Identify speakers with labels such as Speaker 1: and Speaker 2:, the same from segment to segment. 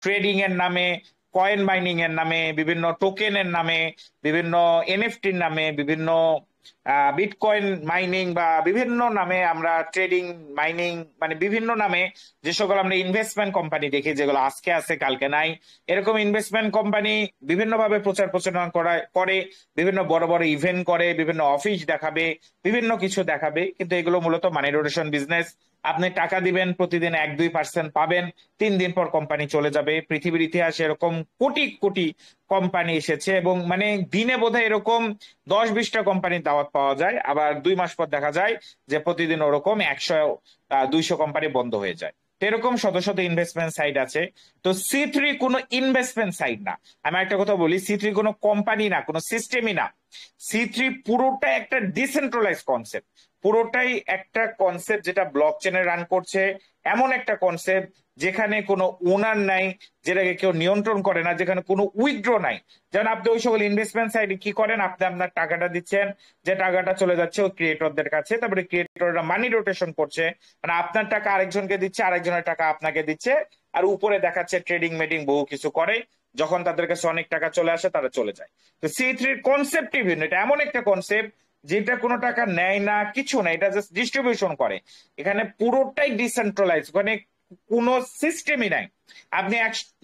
Speaker 1: Trading এর নামে, coin mining এর নামে, বিভিন্ন টোকেনের নামে, বিভিন্ন এনএফটির নামে, বিভিন্ন বিটকয়েন মাইনিং বা বিভিন্ন নামে আমরা ট্রেডিং মাইনিং মানে বিভিন্ন নামে যে সকল আমরা ইনভেস্টমেন্ট কোম্পানি দেখি যেগুলো আজকে আছে কালকে নাই, এরকম ইনভেস্টমেন্ট কোম্পানি বিভিন্নভাবে প্রচার প্রচারণা করে, বিভিন্ন বড় বড় ইভেন্ট করে, বিভিন্ন অফিস দেখাবে, বিভিন্ন কিছু দেখাবে, কিন্তু এগুলো মূলত মানি রোটেশন বিজনেস। আপনি টাকা দিবেন, প্রতিদিন 1-2% পাবেন, 3 দিন পর কোম্পানি চলে যাবে। পৃথিবীর ইতিহাসে এরকম কোটি কোটি কোম্পানি এসেছে এবং মানে দিনে বোধহয় এরকম 10-20টা কোম্পানির দাওয়াত পাওয়া যায়, আবার 2 মাস পর দেখা যায় যে প্রতিদিন ওরকম 100-200 কোম্পানি বন্ধ হয়ে যায়। তো এরকম শত শত ইনভেস্টমেন্ট সাইট আছে। তো সি3 কোনো ইনভেস্টমেন্ট সাইট না। আমি একটা কথা বলি, সি3 কোনো কোম্পানি না, কোনো সিস্টেমই না। সি3 পুরোটা একটা ডিসেন্ট্রালাইজ কনসেপ্ট, পুরোটাই একটা কনসেপ্ট যেটা ব্লক চেনে রান করছে, এমন একটা কনসেপ্ট যেখানে কোনো ওনার নাই, যেটাকে কেউ নিয়ন্ত্রণ করে না, যেখানে কোনো উইথড্র নাই। যেমন আপনি ওই সকল ইনভেস্টমেন্ট সাইডে কি করেন, আপনি আপনার টাকাটা দিচ্ছেন, যে টাকাটা চলে যাচ্ছে ওই ক্রিয়েটরদের কাছে, তারপরে ক্রিয়েটররা মানি রোটেশন করছে, মানে আপনার টাকা আরেকজনকে দিচ্ছে, আরেকজনের টাকা আপনাকে দিচ্ছে, আর উপরে দেখাচ্ছে ট্রেডিং মেডিং বহু কিছু করে। যখন তাদের কাছে অনেক টাকা চলে আসে তারা চলে যায়। তো সি3 কনসেপ্টই ভিন্ন, এটা এমন একটা কনসেপ্ট যেটা কোনো টাকা নেয় না, কিছু না, এটা জাস্ট ডিস্ট্রিবিউশন করে। এখানে পুরোটাই ডিসেন্ট্রালাইজ, মানে কোনো সিস্টেমই নাই। আপনি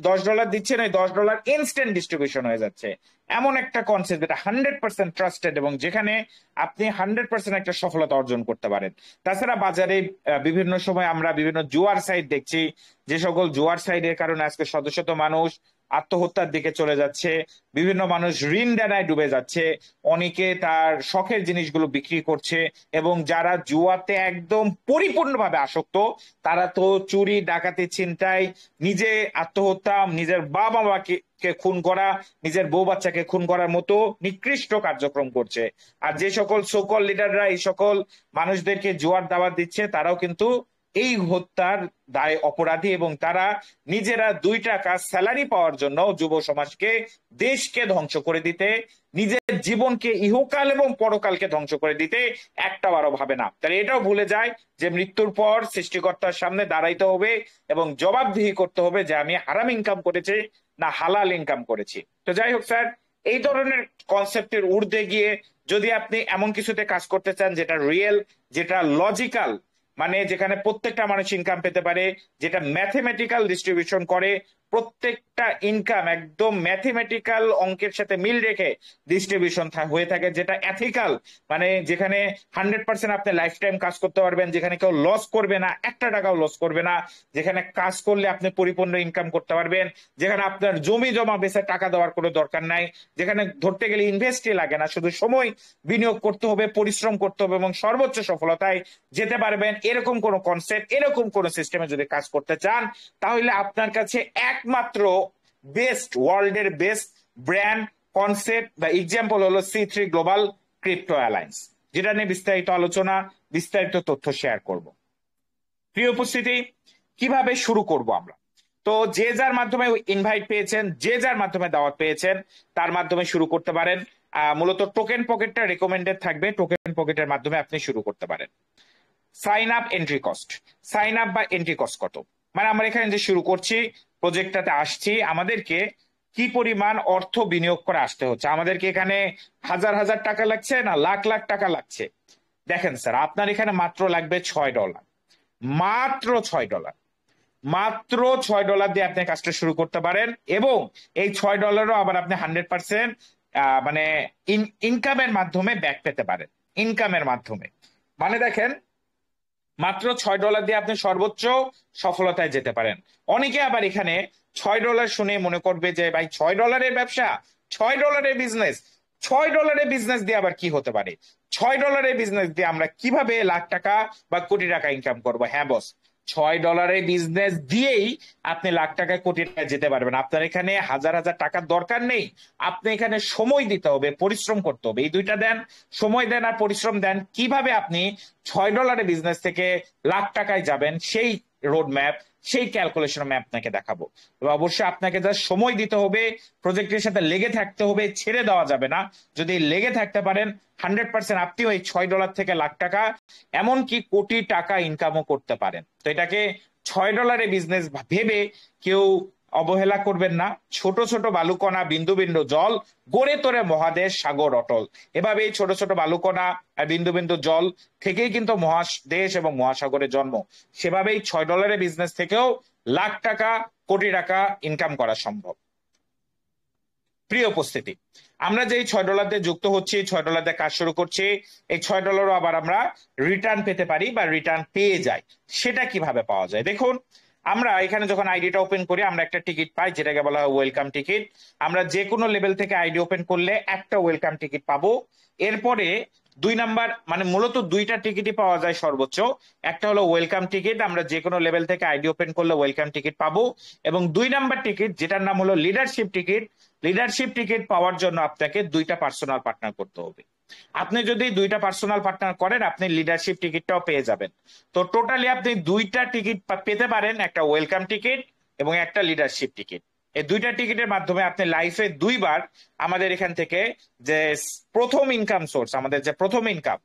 Speaker 1: $10 দিচ্ছেন, ওই $10 ইনস্ট্যান্ট ডিস্ট্রিবিউশন হয়ে যাচ্ছে। এমন একটা কনসেপ্ট যেটা 100% ট্রাস্টেড এবং যেখানে আপনি 100% একটা সফলতা অর্জন করতে পারেন। তাছাড়া বাজারে বিভিন্ন সময় আমরা বিভিন্ন জুয়ার সাইট দেখছি, যে সকল জুয়ার সাইটের কারণে আজকে শত শত মানুষ আত্মহত্যার দিকে চলে যাচ্ছে, বিভিন্ন মানুষ ঋণ দেনায় ডুবে যাচ্ছে, অনেকে তার শখের জিনিসগুলো বিক্রি করছে, এবং যারা জুয়াতে একদম পরিপূর্ণভাবে আসক্ত তারা তো চুরি ডাকাতি ছিনতাই, নিজে আত্মহত্যা, নিজের বাবা মাকে খুন করা, নিজের বউ বাচ্চাকে খুন করার মতো নিকৃষ্ট কার্যক্রম করছে। আর যে সকল সোকল লিডাররা এই সকল মানুষদেরকে জুয়ার দাওয়াত দিচ্ছে তারাও কিন্তু এই হত্যার দায় অপরাধী, এবং তারা নিজেরা 2 টাকা স্যালারি পাওয়ার জন্য যুব সমাজকে, দেশকে ধ্বংস করে দিতে, নিজের জীবনকে ইহকাল এবং পরকালকে ধ্বংস করে দিতে একটা বারও ভাবে না। তাহলে এটাও ভুলে যায় যে মৃত্যুর পর সৃষ্টিকর্তার সামনে দাঁড়াইতে হবে এবং জবাবদিহি করতে হবে যে আমি হারাম ইনকাম করেছি না হালাল ইনকাম করেছি। তো যাই হোক স্যার, এই ধরনের কনসেপ্টের ঊর্ধ্বে গিয়ে যদি আপনি এমন কিছুতে কাজ করতে চান যেটা রিয়েল, যেটা লজিক্যাল, মানে যেখানে প্রত্যেকটা মানুষ ইনকাম পেতে পারে, যেটা ম্যাথমেটিক্যাল ডিস্ট্রিবিউশন করে, প্রত্যেকটা ইনকাম একদম ম্যাথমেটিক্যাল অঙ্কের সাথে মিল রেখে ডিস্ট্রিবিউশন হয়ে থাকে, যেটা এথিক্যাল, মানে যেখানে 100% আপনি লাইফ টাইম কাজ করতে পারবেন, যেখানে কেউ লস করবে না, একটা টাকাও লস করবে না, যেখানে কাজ করলে আপনি পরিপূর্ণ ইনকাম করতে পারবেন, যেখানে আপনার জমি জমা বেচে টাকা দেওয়ার কোনো দরকার নাই, যেখানে ধরতে গেলে ইনভেস্টই লাগে না, শুধু সময় বিনিয়োগ করতে হবে, পরিশ্রম করতে হবে এবং সর্বোচ্চ সফলতায় যেতে পারবেন। এরকম কোন কনসেপ্ট, এরকম কোন সিস্টেমে যদি কাজ করতে চান, তাহলে আপনার কাছে একমাত্র বেস্ট, ওয়ার্ল্ডের বেস্ট ব্র্যান্ড কনসেপ্ট বা এক্সাম্পল হলো সি3 গ্লোবাল ক্রিপ্টো অ্যালায়েন্স, যেটা নিয়ে বিস্তারিত আলোচনা, বিস্তারিত তথ্য শেয়ার করব। প্রিয় উপস্থিতি, কিভাবে শুরু করব আমরা? তো যে যার মাধ্যমে ইনভাইট পেয়েছেন, যে যার মাধ্যমে দাওয়াত পেয়েছেন, তার মাধ্যমে শুরু করতে পারেন। মূলত টোকেন পকেটটা রেকমেন্ডেড থাকবে, টোকেন পকেটের মাধ্যমে আপনি শুরু করতে পারেন। Sign up, entry cost. Sign up বা এন্ট্রি কস্ট কত, মানে আমরা এখানে যে শুরু করছি, প্রজেক্টটাতে আসছি, আমাদেরকে কি পরিমাণ অর্থ বিনিয়োগ করে আসতে হচ্ছে? আমাদেরকে এখানে হাজার হাজার টাকা লাগছে না লাখ লাখ টাকা লাগছে? দেখেন স্যার, আপনার এখানে মাত্র লাগবে $6, মাত্র $6, মাত্র $6 দিয়ে আপনি কাজটা শুরু করতে পারেন। এবং এই $6 আবার আপনি 100% মানে ইনকামের মাধ্যমে ব্যাক পেতে পারেন, ইনকামের মাধ্যমে। মানে দেখেন, মাত্র $6 দিয়ে আপনি সর্বোচ্চ সফলতায় যেতে পারেন। অনেকে আবার এখানে $6 শুনে মনে করবে যে ভাই $6 ব্যবসা, $6 বিজনেস, $6 বিজনেস দিয়ে আবার কি হতে পারে? $6 বিজনেস দিয়ে আমরা কিভাবে লাখ টাকা বা কোটি টাকা ইনকাম করবো? হ্যাঁ বস, $6 বিজনেস দিয়েই আপনি লাখ টাকা কোটি টাকা যেতে পারবেন। আপনার এখানে হাজার হাজার টাকার দরকার নেই, আপনি এখানে সময় দিতে হবে, পরিশ্রম করতে হবে। এই দুইটা দেন, সময় দেন আর পরিশ্রম দেন। কিভাবে আপনি $6 বিজনেস থেকে লাখ টাকায় যাবেন, সেই রোড ম্যাপ, সেই ক্যালকুলেশন আমি আপনাকে দেখাবো। তবে অবশ্যই আপনাকে যা সময় দিতে হবে, প্রজেক্টের সাথে লেগে থাকতে হবে, ছেড়ে দেওয়া যাবে না। যদি লেগে থাকতে পারেন, 100% আপনিও এই $6 থেকে লাখ টাকা, এমনকি কোটি টাকা ইনকামও করতে পারেন। তো এটাকে $6 বিজনেস ভেবে কেউ অবহেলা করবেন না। ছোট ছোট বালুকণা বিন্দু বিন্দু জল গড়ে তোলে মহাদেশ সাগর অটল। এভাবেই ছোট ছোট বালুকণা আর বিন্দু বিন্দু জল থেকেই কিন্তু মহাদেশ এবং মহাসাগরের জন্ম। সেভাবেই $6 বিজনেস থেকেও লাখ টাকা, কোটি টাকা ইনকাম করা সম্ভব। প্রিয় উপস্থিতি, আমরা যে $6 দিয়ে যুক্ত হচ্ছি, $6 দিয়ে কাজ শুরু করছি, এই $6 আবার আমরা রিটার্ন পেতে পারি বা রিটার্ন পেয়ে যাই। সেটা কিভাবে পাওয়া যায়? দেখুন, আমরা এখানে যখন আইডিটা ওপেন করি আমরা একটা টিকিট পাই, যেটাকে বলা হয় ওয়েলকাম টিকিট। আমরা যে কোনো লেভেল থেকে আইডি ওপেন করলে একটা ওয়েলকাম টিকিট পাবো। এরপরে 2 নাম্বার, মানে মূলত 2টা টিকিটই পাওয়া যায় সর্বোচ্চ। একটা হলো ওয়েলকাম টিকিট, আমরা যে কোনো লেভেল থেকে আইডি ওপেন করলে ওয়েলকাম টিকিট পাবো। এবং 2 নাম্বার টিকিট, যেটার নাম হলো লিডারশিপ টিকিট। লিডারশিপ টিকিট পাওয়ার জন্য আপনাকে 2টা পার্সোনাল পার্টনার করতে হবে। আপনি যদি 2টা পার্সোনাল পার্টনার করেন, আপনি লিডারশিপ টিকিটটাও পেয়ে যাবেন। তো টোটালি আপনি 2টা টিকিট পেতে পারেন, একটা ওয়েলকাম টিকিট এবং একটা লিডারশিপ টিকিট। এই 2টা টিকিটের মাধ্যমে আপনি লাইফে 2বার আমাদের এখান থেকে যে প্রথম ইনকাম সোর্স, আমাদের যে প্রথম ইনকাম,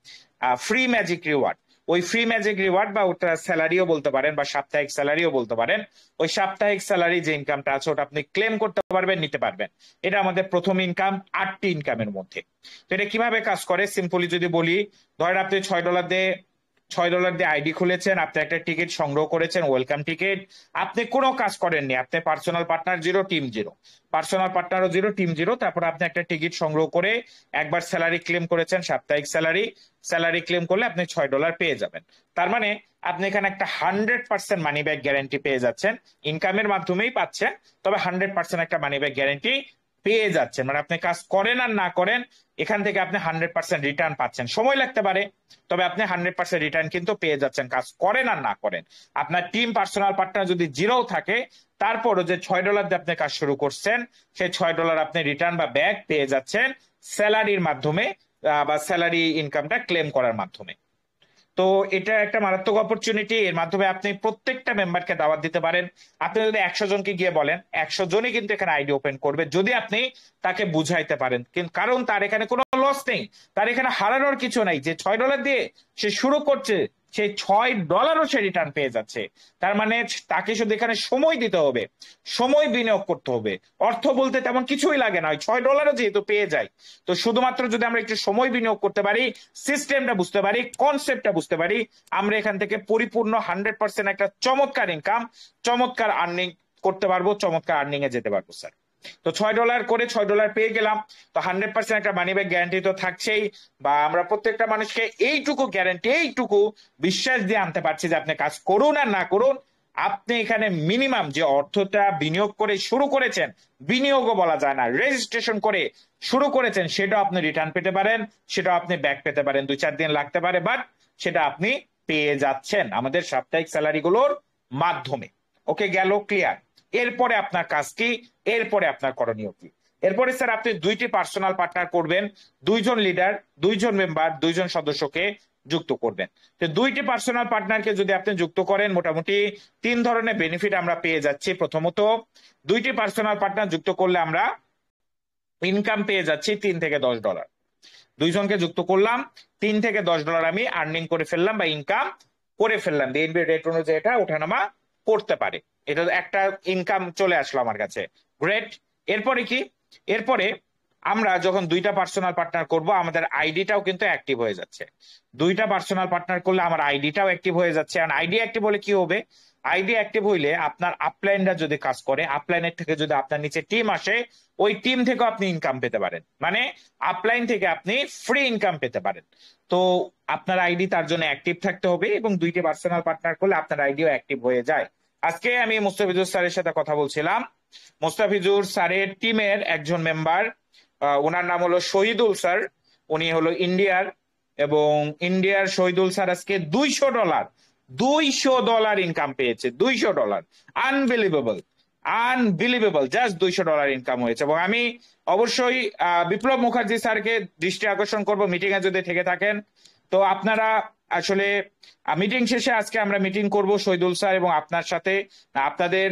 Speaker 1: ফ্রি ম্যাজিক রিওয়ার্ড, ওই ফ্রি ম্যাজিক রিওয়ার্ড বা ওটা স্যালারিও বলতে পারেন বা সাপ্তাহিক স্যালারিও বলতে পারেন, ওই সাপ্তাহিক স্যালারি যে ইনকামটা আছে ওটা আপনি ক্লেম করতে পারবেন, নিতে পারবেন। এটা আমাদের প্রথম ইনকাম 8টি ইনকামের মধ্যে। তো এটা কিভাবে কাজ করে সিম্পলি যদি বলি, ধরেন আপনি $6 দিয়ে আইডি খুলেছেন, আপনি একটা টিকিট সংগ্রহ করেছেন, ওয়েলকাম টিকিট। আপনি কোনো কাজ করেননি, আপনি পার্সোনাল পার্টনার 0, টিম 0, পার্সোনাল পার্টনারও 0, টিম 0। তারপর আপনি একটা টিকিট সংগ্রহ করে একবার স্যালারি ক্লেম করেছেন, সাপ্তাহিক স্যালারি। স্যালারি ক্লেম করলে আপনি $6 পেয়ে যাবেন। তার মানে আপনি এখানে একটা 100% মানি ব্যাক গ্যারান্টি পেয়ে যাচ্ছেন। ইনকামের মাধ্যমেই পাচ্ছেন, তবে 100% একটা মানি ব্যাক গ্যারান্টি পেয়ে যাচ্ছেন। মানে আপনি কাজ করেন আর না করেন, এখান থেকে আপনি 100% রিটার্ন পাচ্ছেন। সময় লাগতে পারে, তবে আপনি 100% রিটার্ন কিন্তু পেয়ে যাচ্ছেন, কাজ করেন আর না করেন। আপনার টিম পার্সোনাল পার্টনার যদি 0 থাকে, তারপরও যে $6 দিয়ে আপনি কাজ শুরু করছেন, সেই $6 আপনি রিটার্ন বা ব্যাক পেয়ে যাচ্ছেন স্যালারির মাধ্যমে বা স্যালারি ইনকামটা ক্লেম করার মাধ্যমে। তো এটা একটা মারাত্মক অপরচুনিটি। এর মাধ্যমে আপনি প্রত্যেকটা মেম্বারকে দাওয়াত দিতে পারেন। আপনি যদি 100 জনকে গিয়ে বলেন, 100 জনই কিন্তু এখানে আইডি ওপেন করবে, যদি আপনি তাকে বুঝাইতে পারেন। কারণ তার এখানে কোনো লস নেই, তার এখানে হারানোর কিছু নাই। যে $6 দিয়ে সে শুরু করছে, সেই $6ও সে রিটার্ন পেয়ে যাচ্ছে। তার মানে তাকে শুধু এখানে সময় দিতে হবে, সময় বিনিয়োগ করতে হবে। অর্থ বলতে তেমন কিছুই লাগে না, ওই $6ও যেহেতু পেয়ে যায়। তো শুধুমাত্র যদি আমরা একটু সময় বিনিয়োগ করতে পারি, সিস্টেমটা বুঝতে পারি, কনসেপ্টটা বুঝতে পারি, আমরা এখান থেকে পরিপূর্ণ 100% একটা চমৎকার ইনকাম, চমৎকার আর্নিং করতে পারবো, চমৎকার আর্নিং এ যেতে পারবো স্যার। তো $6 করে $6 পেয়ে গেলাম, তো 100% একটা মানি ব্যাক গ্যারান্টি তো থাকছেই। বা আমরা প্রত্যেকটা মানুষকে এইটুকু গ্যারান্টি, এইটুকু বিশ্বাস দিয়ে আনতে পারছি যে আপনি কাজ করুন আর না করুন, আপনি এখানে মিনিমাম যে অর্থটা বিনিয়োগ করে শুরু করেছেন, বিনিয়োগও বলা যায় না, রেজিস্ট্রেশন করে শুরু করেছেন, সেটা আপনি রিটার্ন পেতে পারেন, সেটা আপনি ব্যাক পেতে পারেন। 2-4 দিন লাগতে পারে, বাট সেটা আপনি পেয়ে যাচ্ছেন আমাদের সাপ্তাহিক স্যালারি গুলোর মাধ্যমে। ওকে, গেল ক্লিয়ার? এরপরে আপনার কাজ কি, এরপরে আপনার করণীয় কি? এরপরে স্যার আপনি 2টি পার্সোনাল পার্টনার করবেন, 2 জন লিডার, 2 জন মেম্বার, 2 জন সদস্যকে যুক্ত করবেন। তো 2টি পার্সোনাল পার্টনারকে যদি আপনি যুক্ত করেন, মোটামুটি 3 ধরনের বেনিফিট আমরা পেয়ে যাচ্ছি। প্রথমত, 2টি পার্সোনাল পার্টনার যুক্ত করলে আমরা ইনকাম পেয়ে যাচ্ছি $3 থেকে $10। 2 জনকে যুক্ত করলাম, $3 থেকে $10 আমি আর্নিং করে ফেললাম বা ইনকাম করে ফেললাম। বিএনপি রেট অনুযায়ী এটা ওঠানামা করতে পারে, এটা একটা ইনকাম চলে আসলো আমার কাছে। গ্রেট। এরপরে কি? এরপরে আমরা যখন 2টা পার্সোনাল পার্টনার করব, আমাদের আইডিটাও কিন্তু অ্যাক্টিভ হয়ে যাচ্ছে। 2টা পার্সোনাল পার্টনার করলে আমার আইডিটাও অ্যাক্টিভ হয়ে যাচ্ছে। আর আইডি অ্যাক্টিভ হলে কি হবে? আইডি অ্যাক্টিভ হইলে আপনার আপলাইনরা যদি কাজ করে, আপলাইনের থেকে যদি আপনার নিচে টিম আসে, ওই টিম থেকেও আপনি ইনকাম পেতে পারেন। মানে আপলাইন থেকে আপনি ফ্রি ইনকাম পেতে পারেন। তো আপনার আইডি তার জন্য অ্যাক্টিভ থাকতে হবে, এবং 2টি পার্সোনাল পার্টনার করলে আপনার আইডিও অ্যাক্টিভ হয়ে যায়। আজকে আমি মুস্তাফিজুর স্যারের সাথে কথা বলছিলাম। মুস্তাফিজুর স্যারের টিমের একজন মেম্বার, ওনার নাম হলো শহীদুল স্যার। উনি হলো ইন্ডিয়ার, এবং ইন্ডিয়ার শহীদুল স্যার আজকে $200 ইনকাম পেয়েছে। $200, আনবিলিভেবল, আনবিলিভেবল, জাস্ট $200 ইনকাম হয়েছে। এবং আমি অবশ্যই বিপ্লব মুখার্জি স্যারকে দৃষ্টি আকর্ষণ করব, মিটিং এ যদি থেকে থাকেন। তো আপনারা আসলে মিটিং শেষে আজকে আমরা মিটিং করব শহীদুল স্যার এবং আপনার সাথে। আপনাদের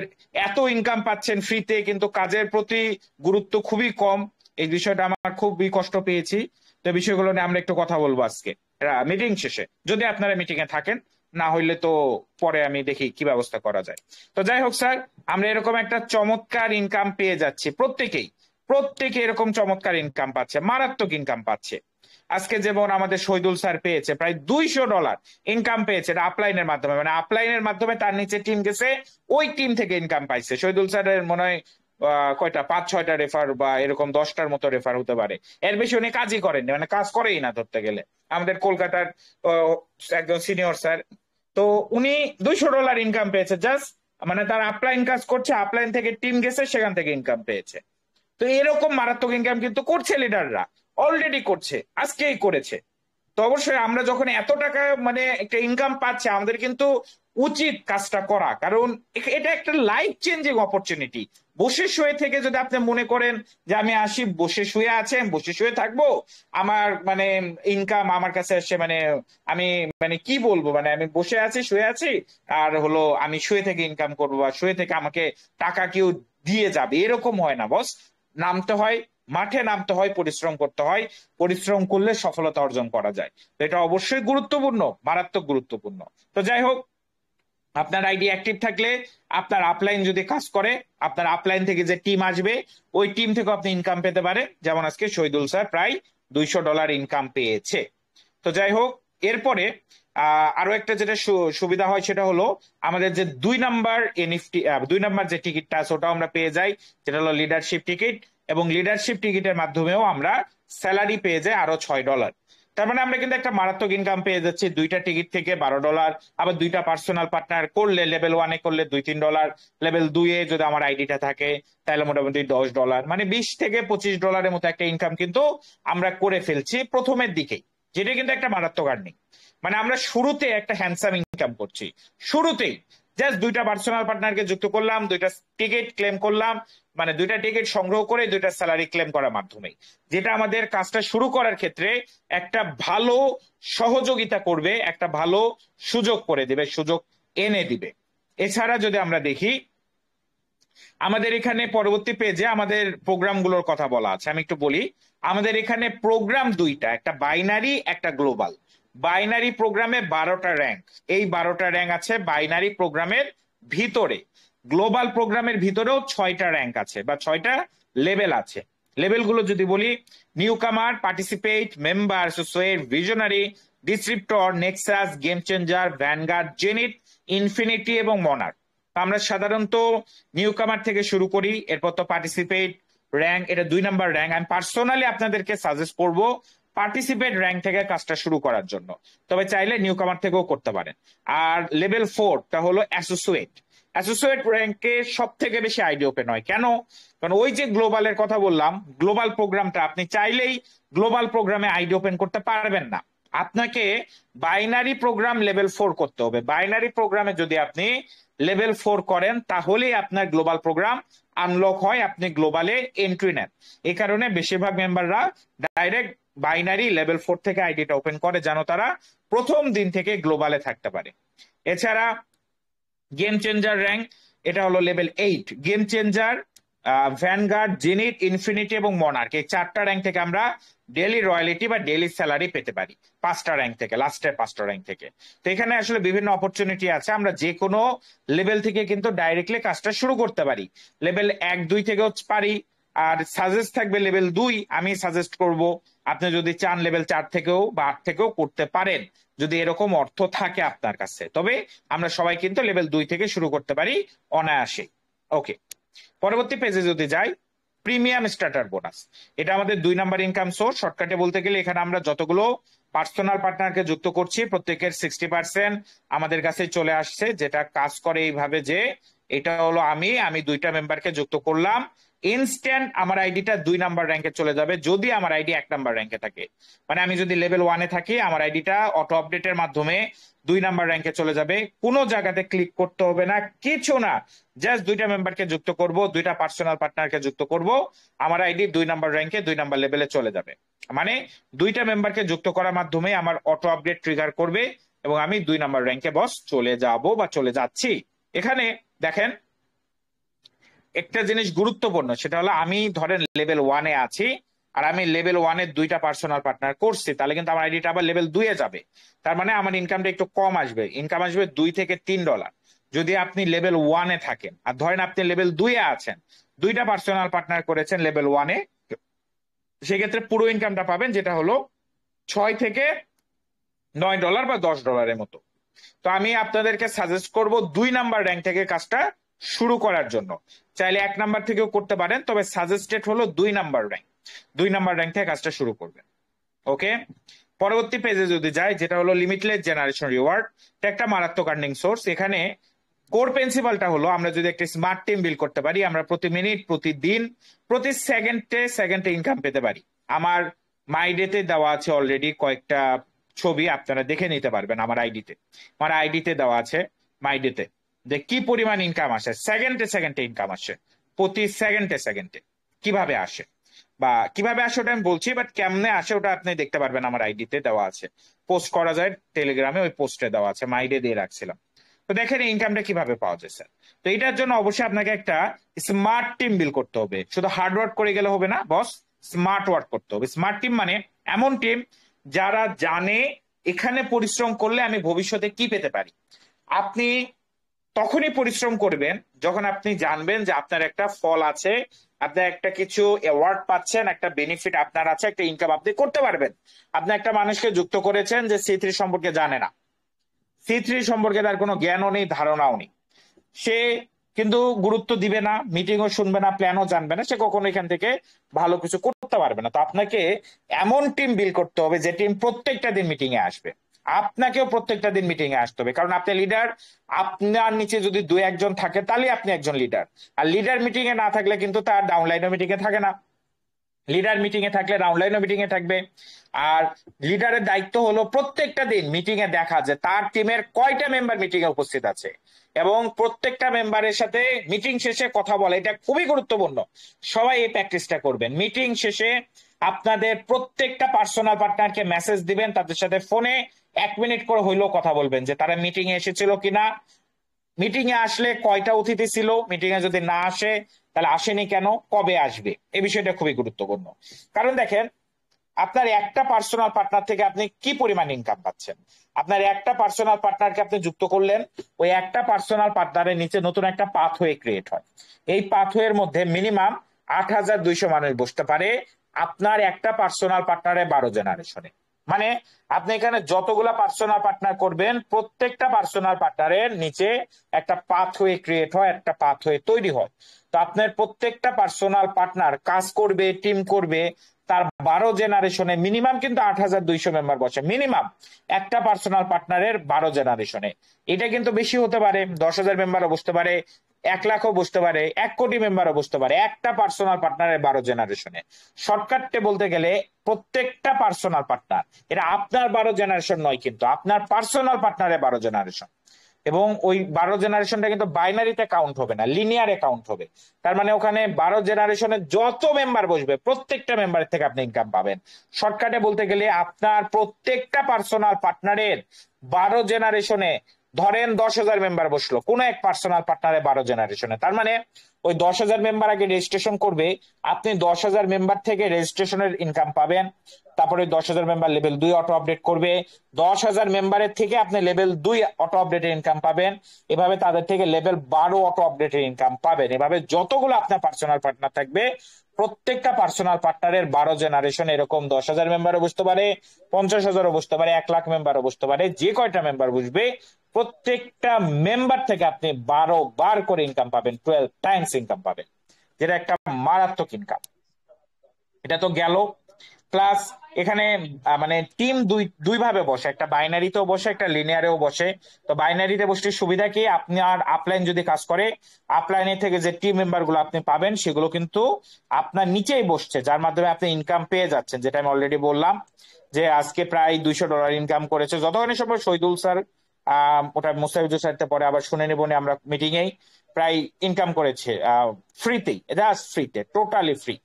Speaker 1: এত ইনকাম পাচ্ছেন ফ্রিতে, কিন্তু কাজের প্রতি গুরুত্ব খুবই কম। এই বিষয়টা আমার খুবই কষ্ট পেয়েছি। তো বিষয়গুলো নিয়ে আমরা একটু কথা বলবো আজকে মিটিং শেষে, যদি আপনারা মিটিং এ থাকেন। না হইলে তো পরে আমি দেখি কি ব্যবস্থা করা যায়। তো যাই হোক স্যার, আমরা এরকম একটা চমৎকার ইনকাম পেয়ে যাচ্ছি, প্রত্যেকে এরকম চমৎকার ইনকাম পাচ্ছে, মারাত্মক ইনকাম পাচ্ছে। আজকে যেমন আমাদের শহীদুল স্যার পেয়েছে প্রায় $200 ইনকাম পেয়েছে, এটা আপলাইনের মাধ্যমে, মানে আপলাইনের মাধ্যমে তার নিচে টিম গেছে, ওই টিম থেকে ইনকাম পাইছে। শহীদুল স্যারের মনে হয় কয়টা 5-6টা রেফার বা এরকম 10টার মতো রেফার হতে পারে, এর বেশি উনি কাজই করেননি, মানে কাজ করেই না ধরতে গেলে। আমাদের কলকাতার একজন সিনিয়র স্যার, তো উনি $200 ইনকাম পেয়েছে জাস্ট, মানে তার আপলাইন কাজ করছে, আপলাইন থেকে টিম গেছে, সেখান থেকে ইনকাম পেয়েছে। তো এরকম মারাত্মক ইনকাম কিন্তু করছে লিডাররা, অলরেডি করছে, আজকেই করেছে। তো অবশ্যই আমরা যখন এত টাকা মানে একটা ইনকাম পাচ্ছি, আমাদের কিন্তু উচিত কাজটা করা, কারণ এটা একটা লাইফ চেঞ্জিং অপরচুনিটি। বসে শুয়ে থেকে যদি আপনি মনে করেন যে আমি আসি বসে শুয়ে আছেন, বসে শুয়ে থাকবো, আমার মানে ইনকাম আমার কাছে আসছে, মানে আমি মানে কি বলবো, মানে আমি বসে আছি শুয়ে আছি আর হলো আমি শুয়ে থেকে ইনকাম করবো বা শুয়ে থেকে আমাকে টাকা কেউ দিয়ে যাবে, এরকম হয় না বস। নামতে হয়, মাঠে নামতে হয়, পরিশ্রম করতে হয়, পরিশ্রম করলে সফলতা অর্জন করা যায়। তো এটা অবশ্যই গুরুত্বপূর্ণ, মারাত্মক গুরুত্বপূর্ণ। তো যাই হোক, আপনার আইডি অ্যাক্টিভ থাকলে, আপনার আপলাইন যদি কাজ করে, আপনার আপলাইন থেকে যে টিম আসবে ওই টিম থেকে আপনি ইনকাম পেতে পারেন, যেমন আজকে শহীদুল স্যার প্রায় $200 ইনকাম পেয়েছে। তো যাই হোক, এরপরে আরো একটা যেটা সুবিধা হয় সেটা হলো আমাদের যে 2 নাম্বার এনএফটি, 2 নাম্বার যে টিকিটটা আছে ওটাও আমরা পেয়ে যাই, যেটা হলো লিডারশিপ টিকিট। এবং লিডারশিপ টিকিটের মাধ্যমেও আমরা স্যালারি পেয়ে যাই আরো $6। তার মানে আমরা কিন্তু একটা মারাত্মক ইনকাম পেয়ে যাচ্ছি 2টা টিকিট থেকে $12। আবার 2টা পার্সোনাল পার্টনার করলে, লেভেল 1-এ করলে $2-3, লেভেল 2-এ যদি আমার আইডিটা থাকে তাহলে মোটামুটি $10, মানে $20 থেকে $25 মতো একটা ইনকাম কিন্তু আমরা করে ফেলছি প্রথমের দিকেই, যেটা কিন্তু একটা মারাত্মক আর্নিং। মানে আমরা শুরুতে একটা হ্যান্ডসাম ইনকাম করছি, শুরুতেই জাস্ট 2টা পার্সোনাল পার্টনারকে যুক্ত করলাম, 2টা টিকিট ক্লেম করলাম, মানে 2টা টিকিট সংগ্রহ করে 2টা স্যালারি ক্লেম করার মাধ্যমে, যেটা আমাদের কাজটা শুরু করার ক্ষেত্রে একটা ভালো সহযোগিতা করবে, একটা ভালো সুযোগ করে দিবে, সুযোগ এনে দিবে। এছাড়া যদি আমরা দেখি আমাদের এখানে পরবর্তী পেজে আমাদের প্রোগ্রামগুলোর কথা বলা আছে, আমি একটু বলি। আমাদের এখানে প্রোগ্রাম 2টা, একটা বাইনারি একটা গ্লোবাল। বাইনারি প্রোগ্রামে 12টা র্যাঙ্ক, এই 12টা র্যাঙ্ক আছে বাইনারি প্রোগ্রামের ভিতরে। গ্লোবাল প্রোগ্রামের ভিতরেও 6টা র্যাঙ্ক আছে বা 6টা লেভেল আছে। লেভেলগুলো যদি বলি, নিউ কামার, participate, member, associate, visionary, descriptor, Nexus, game changer, vanguard, Zenit, infinity এবং মনার। আমরা সাধারণত নিউ কামার থেকে শুরু করি, এরপর তো পার্টিসিপেট র্যাঙ্ক, এটা 2 নাম্বার র্যাঙ্ক। আমি পার্সোনালি আপনাদেরকে সাজেস্ট করব পার্টিসিপেট র্যাঙ্ক থেকে কাজটা শুরু করার জন্য, তবে চাইলে নিউ কামার থেকেও করতে পারেন। আর লেভেল 4টা হলো অ্যাসোসিয়েট। অ্যাসোসিয়েট র্যাঙ্কে সব থেকে বেশি আইডি ওপেন হয়, কেন? কারণ ওই যে গ্লোবালের কথা বললাম, গ্লোবাল প্রোগ্রামটা আপনি চাইলেই গ্লোবাল প্রোগ্রামে আইডি ওপেন করতে পারবেন না, আপনাকে বাইনারি প্রোগ্রাম লেভেল 4 করতে হবে। বাইনারি প্রোগ্রামে যদি আপনি লেভেল 4 করেন তাহলেই আপনার গ্লোবাল প্রোগ্রাম আনলক হয়, আপনি গ্লোবালে এন্ট্রি নেন। এই কারণে বেশিরভাগ মেম্বাররা ডাইরেক্ট বাইনারি লেভেল 4 থেকে আইডিটা ওপেন করে, যেন তারা প্রথম দিন থেকে গ্লোবালে থাকতে পারে। এছাড়া গেম চেঞ্জার র্যাঙ্ক, এটা হলো level 8। Game changer, vanguard, Zenit, infinity এবং মনার্ক, এই 4টা র্যাঙ্ক থেকে আমরা ডেলি রয়্যালিটি বা ডেলি স্যালারি পেতে পারি, 5টা র্যাঙ্ক থেকে, লাস্টের 5টা র্যাঙ্ক থেকে। তো এখানে আসলে বিভিন্ন অপরচুনিটি আছে, আমরা যে কোনো লেভেল থেকে কিন্তু ডাইরেক্টলি কাজটা শুরু করতে পারি। লেভেল 1-2 থেকেও পারি, আর সাজেস্ট থাকবে লেভেল 2, আমি সাজেস্ট করব আপনি যদি চান লেভেল 4 থেকেও বা 8 থেকেও করতে পারেন, যদি এরকম অর্থ থাকে আপনার কাছে। তবে আমরা সবাই কিন্তু লেভেল 2 থেকে শুরু করতে পারি অনায়াসে। ওকে, পরবর্তী পেজে যদি যাই, প্রিমিয়াম স্টার্টার বোনাস, এটা আমাদের 2 নাম্বার ইনকাম সোর্স। শর্টকাটে বলতে গেলে এখানে আমরা যতগুলো পার্সোনাল পার্টনারকে যুক্ত করছি প্রত্যেকের 60% আমাদের কাছে চলে আসছে, যেটা কাজ করে এইভাবে যে এটা হলো আমি 2টা মেম্বারকে যুক্ত করলাম, ইনস্ট্যান্ট আমার আইডিটা 2 নাম্বার র্যাঙ্কে চলে যাবে যদি আমার আইডি 1 নাম্বার র্যাঙ্কে থাকে। মানে আমি যদি লেভেল 1-এ থাকি, আমার আইডিটা অটো আপডেটের মাধ্যমে 2 নাম্বার র্যাঙ্কে চলে যাবে, কোনো জায়গাতে ক্লিক করতে হবে না, কিছু না, জাস্ট 2টা মেম্বারকে যুক্ত করব, 2টা পার্সোনাল পার্টনারকে যুক্ত করব, আমার আইডি 2 নাম্বার র্যাঙ্কে 2 নাম্বার লেভেলে চলে যাবে। মানে 2টা মেম্বারকে যুক্ত করার মাধ্যমে আমার অটো আপডেট ট্রিগার করবে এবং আমি 2 নাম্বার র্যাঙ্কে বস চলে যাব বা চলে যাচ্ছি। এখানে দেখেন একটা জিনিস গুরুত্বপূর্ণ, সেটা হলো আমি ধরেন লেভেল 1-এ আছি, আর আমি লেভেল 1-এর 2টা পার্সোনাল পার্টনার করছি, তাহলে কিন্তু আমার আইডিটা আবার লেভেল 2-এ যাবে। তার মানে আমার ইনকামটা একটু কম আসবে, ইনকাম আসবে $2 থেকে $3। যদি আপনি লেভেল 1-এ থাকেন, আর ধরেন আপনি লেভেল 2-এ আছেন, 2টা পার্সোনাল পার্টনার করেছেন লেভেল 1-এ, সেক্ষেত্রে পুরো ইনকামটা পাবেন, যেটা হলো $6 থেকে $9 বা $10-এর মতো। তো আমি আপনাদেরকে সাজেস্ট করব 2 নাম্বার র্যাঙ্ক থেকে কাজটা শুরু করার জন্য। চাইলে 1 নাম্বার থেকেও করতে পারেন, তবে সাজেস্টেড হলো 2 নাম্বার র্যাঙ্ক। 2 নাম্বার র্যাঙ্ক থেকে কাজটা শুরু করবেন। ওকে, পরবর্তী পেজে যদি যাই, যেটা হলো লিমিটলেস জেনারেশন রিওয়ার্ড, এটা একটা মারাত্মক আর্নিং সোর্স। এখানে কোর প্রিন্সিপালটা হলো আমরা যদি একটা স্মার্ট টিম বিল্ড করতে পারি, আমরা প্রতি মিনিট, প্রতিদিন, প্রতি সেকেন্ডে সেকেন্ডে ইনকাম পেতে পারি। আমার মাইডেতে দেওয়া আছে অলরেডি কয়েকটা ছবি, আপনারা দেখে নিতে পারবেন আমার আইডিতে। আমার আইডিতে দেওয়া আছে মাইডেতে যে কি পরিমাণ ইনকাম আসে, সেকেন্ডে সেকেন্ডে ইনকাম আসে, প্রতি সেকেন্ডে সেকেন্ডে কিভাবে আসে, বা কিভাবে আসে ওটা আমি বলছি, বাট কেমনে আসে ওটা আপনি দেখতে পারবেন আমার আইডিতে দেওয়া আছে। পোস্ট করা যায় টেলিগ্রামে, ওই পোস্টে দেওয়া আছে, মাইডে দিয়ে রাখছিলাম। তো দেখেন ইনকামটা কিভাবে পাওয়া যায় স্যার। তো এটার জন্য অবশ্যই আপনাকে একটা স্মার্ট টিম বিল্ড করতে হবে। শুধু হার্ড ওয়ার্ক করে গেলে হবে না বস, স্মার্ট ওয়ার্ক করতে হবে। স্মার্ট টিম মানে এমন টিম যারা জানে এখানে পরিশ্রম করলে আমি ভবিষ্যতে কি পেতে পারি। আপনি তখনই পরিশ্রম করবেন যখন আপনি জানবেন যে আপনার একটা ফল আছে, আপনার একটা কিছু অ্যাওয়ার্ড পাচ্ছেন, একটা বেনিফিট আপনার আছে, একটা ইনকাম আপনি করতে পারবেন। আপনি একটা মানুষকে যুক্ত করেছেন যে C3 সম্পর্কে জানে না, C3 সম্পর্কে তার কোনো জ্ঞানও নেই, ধারণাও নেই, সে কিন্তু গুরুত্ব দিবে না, মিটিংও শুনবে না, প্ল্যানও জানবে না, সে কখনো এখান থেকে ভালো কিছু করতে পারবে না। তো আপনাকে এমন টিম বিল্ড করতে হবে যে টিম প্রত্যেকটা দিন মিটিং এ আসবে। আপনাকেও প্রত্যেকটা দিন মিটিং এ আসতে হবে, কারণ আপনি লিডার। আপনার নিচে যদি 2-1 জন থাকে তাহলে আপনি একজন লিডার। আর লিডার মিটিং এ না থাকলে কিন্তু তার ডাউনলাইনও মিটিং এ থাকে না। লিডার মিটিং এ থাকলে ডাউনলাইনও মিটিং এ থাকবে। আর লিডারের দায়িত্ব হলো প্রত্যেকটা দিন মিটিং এ দেখা যে তার টিমের কয়টা মেম্বার মিটিং এ উপস্থিত আছে, এবং প্রত্যেকটা মেম্বারের সাথে মিটিং শেষে কথা বলে। এটা খুবই গুরুত্বপূর্ণ, সবাই এই প্র্যাকটিসটা করবেন। মিটিং শেষে আপনাদের প্রত্যেকটা পার্সোনাল পার্টনারকে মেসেজ দিবেন, তাদের সাথে ফোনে 1 মিনিট করে হইলেও কথা বলবেন যে তারা মিটিং এ এসেছিল কিনা, মিটিং এ আসলে কয়টা অতিথি ছিল, মিটিং এ যদি না আসে তাহলে আসেনি কেন, কবে আসবে। এই বিষয়টা খুবই গুরুত্বপূর্ণ। কারণ দেখেন, আপনার একটা পার্সোনাল পার্টনার থেকে আপনি কি পরিমাণ ইনকাম পাচ্ছেন। আপনার একটা পার্সোনাল পার্টনারকে আপনি যুক্ত করলেন, ওই একটা পার্সোনাল পার্টনারের নিচে নতুন একটা পাথওয়ে ক্রিয়েট হয়। এই পাথওয়ের মধ্যে মিনিমাম 8,200 মানুষ বসতে পারে আপনার একটা পার্সোনাল পার্টনারে 12 জেনারেশনে। মানে আপনি এখানে যতগুলা পার্সোনাল পার্টনার করবেন, প্রত্যেকটা পার্সোনাল পার্টনারের নিচে একটা পাথওয়ে ক্রিয়েট হয়, একটা পাথওয়ে তৈরি হয়। তো আপনার প্রত্যেকটা পার্সোনাল পার্টনার কাজ করবে, টিম করবে, তার 12 জেনারেশনে মিনিমাম কিন্তু 8,200 মেম্বার বসে, মিনিমাম একটা পার্সোনাল পার্টনারের 12 জেনারেশনে। এটা কিন্তু বেশি হতে পারে, 10,000 মেম্বারও বসতে পারে, 1 লাখও বসতে পারে, 1 কোটি মেম্বারও বসতে পারে, একটা পার্সোনাল পার্টনারের 12 জেনারেশনে। শর্টকাটে বলতে গেলে প্রত্যেকটা পার্সোনাল পার্টনার, এটা আপনার 12 জেনারেশন নয়, কিন্তু আপনার পার্সোনাল পার্টনারের 12 জেনারেশন। এবং ওই 12 জেনারেশনটা কিন্তু বাইনারিতে কাউন্ট হবে না, লিনিয়ারে কাউন্ট হবে। তার মানে ওখানে 12 জেনারেশনের যত মেম্বার বসবে প্রত্যেকটা মেম্বারের থেকে আপনি ইনকাম পাবেন। শর্টকাটে বলতে গেলে আপনার প্রত্যেকটা পার্সোনাল পার্টনারের 12 জেনারেশনে, ধরেন 10,000 মেম্বার বসলো কোন এক পার্সোনাল পার্টনারে 12 জেনারেশনে, তার মানে ওই 10,000 মেম্বার আগে রেজিস্ট্রেশন করবে, আপনি 10,000 মেম্বার থেকে রেজিস্ট্রেশনের ইনকাম পাবেন। তারপরে 10,000 মেম্বার লেভেল 2 অটো আপডেট করবে, 10,000 মেম্বারের থেকে আপনি লেভেল 2 অটো আপডেটের ইনকাম পাবেন। এভাবে তাদের থেকে লেভেল 12 অটো আপডেটের ইনকাম পাবেন। এভাবে যতগুলো আপনার পার্সোনাল পার্টনার থাকবে, প্রত্যেকটা পার্সোনাল পার্টনারের 12 জেনারেশন, এরকম 10,000 মেম্বারও বুঝতে পারে, 50,000ও বুঝতে পারে, 1 লাখ মেম্বারও বুঝতে পারে, যে কয়টা মেম্বার বুঝবে প্রত্যেকটা মেম্বার থেকে আপনি 12 বার করে ইনকাম পাবেন, 12 টাইমস ইনকাম পাবেন, যেটা একটা মারাত্মক ইনকাম। এটা তো গেল। প্লাস এখানে মানে টিম দুই দুই ভাবে বসে, একটা বাইনারিতেও বসে, একটা লিনিয়ারেও বসে। তো বাইনারিতে বসতে সুবিধা কি, আপনার আপলাইন যদি কাজ করে, আপলাইনে থেকে যে টিম মেম্বার গুলো আপনি পাবেন সেগুলো কিন্তু আপনার নিচেই বসছে, যার মাধ্যমে আপনি ইনকাম পেয়ে যাচ্ছেন। যেটা আমি অলরেডি বললাম যে আজকে প্রায় $200 ইনকাম করেছে, যতক্ষণ সময় শহীদুল স্যার, ওটা মুস্তাফিজুর স্যারতে পরে আবার শুনে নেব আমরা মিটিং এই, প্রায় ইনকাম করেছে ফ্রিতেই, জাস্ট ফ্রিতে, টোটালি ফ্রি।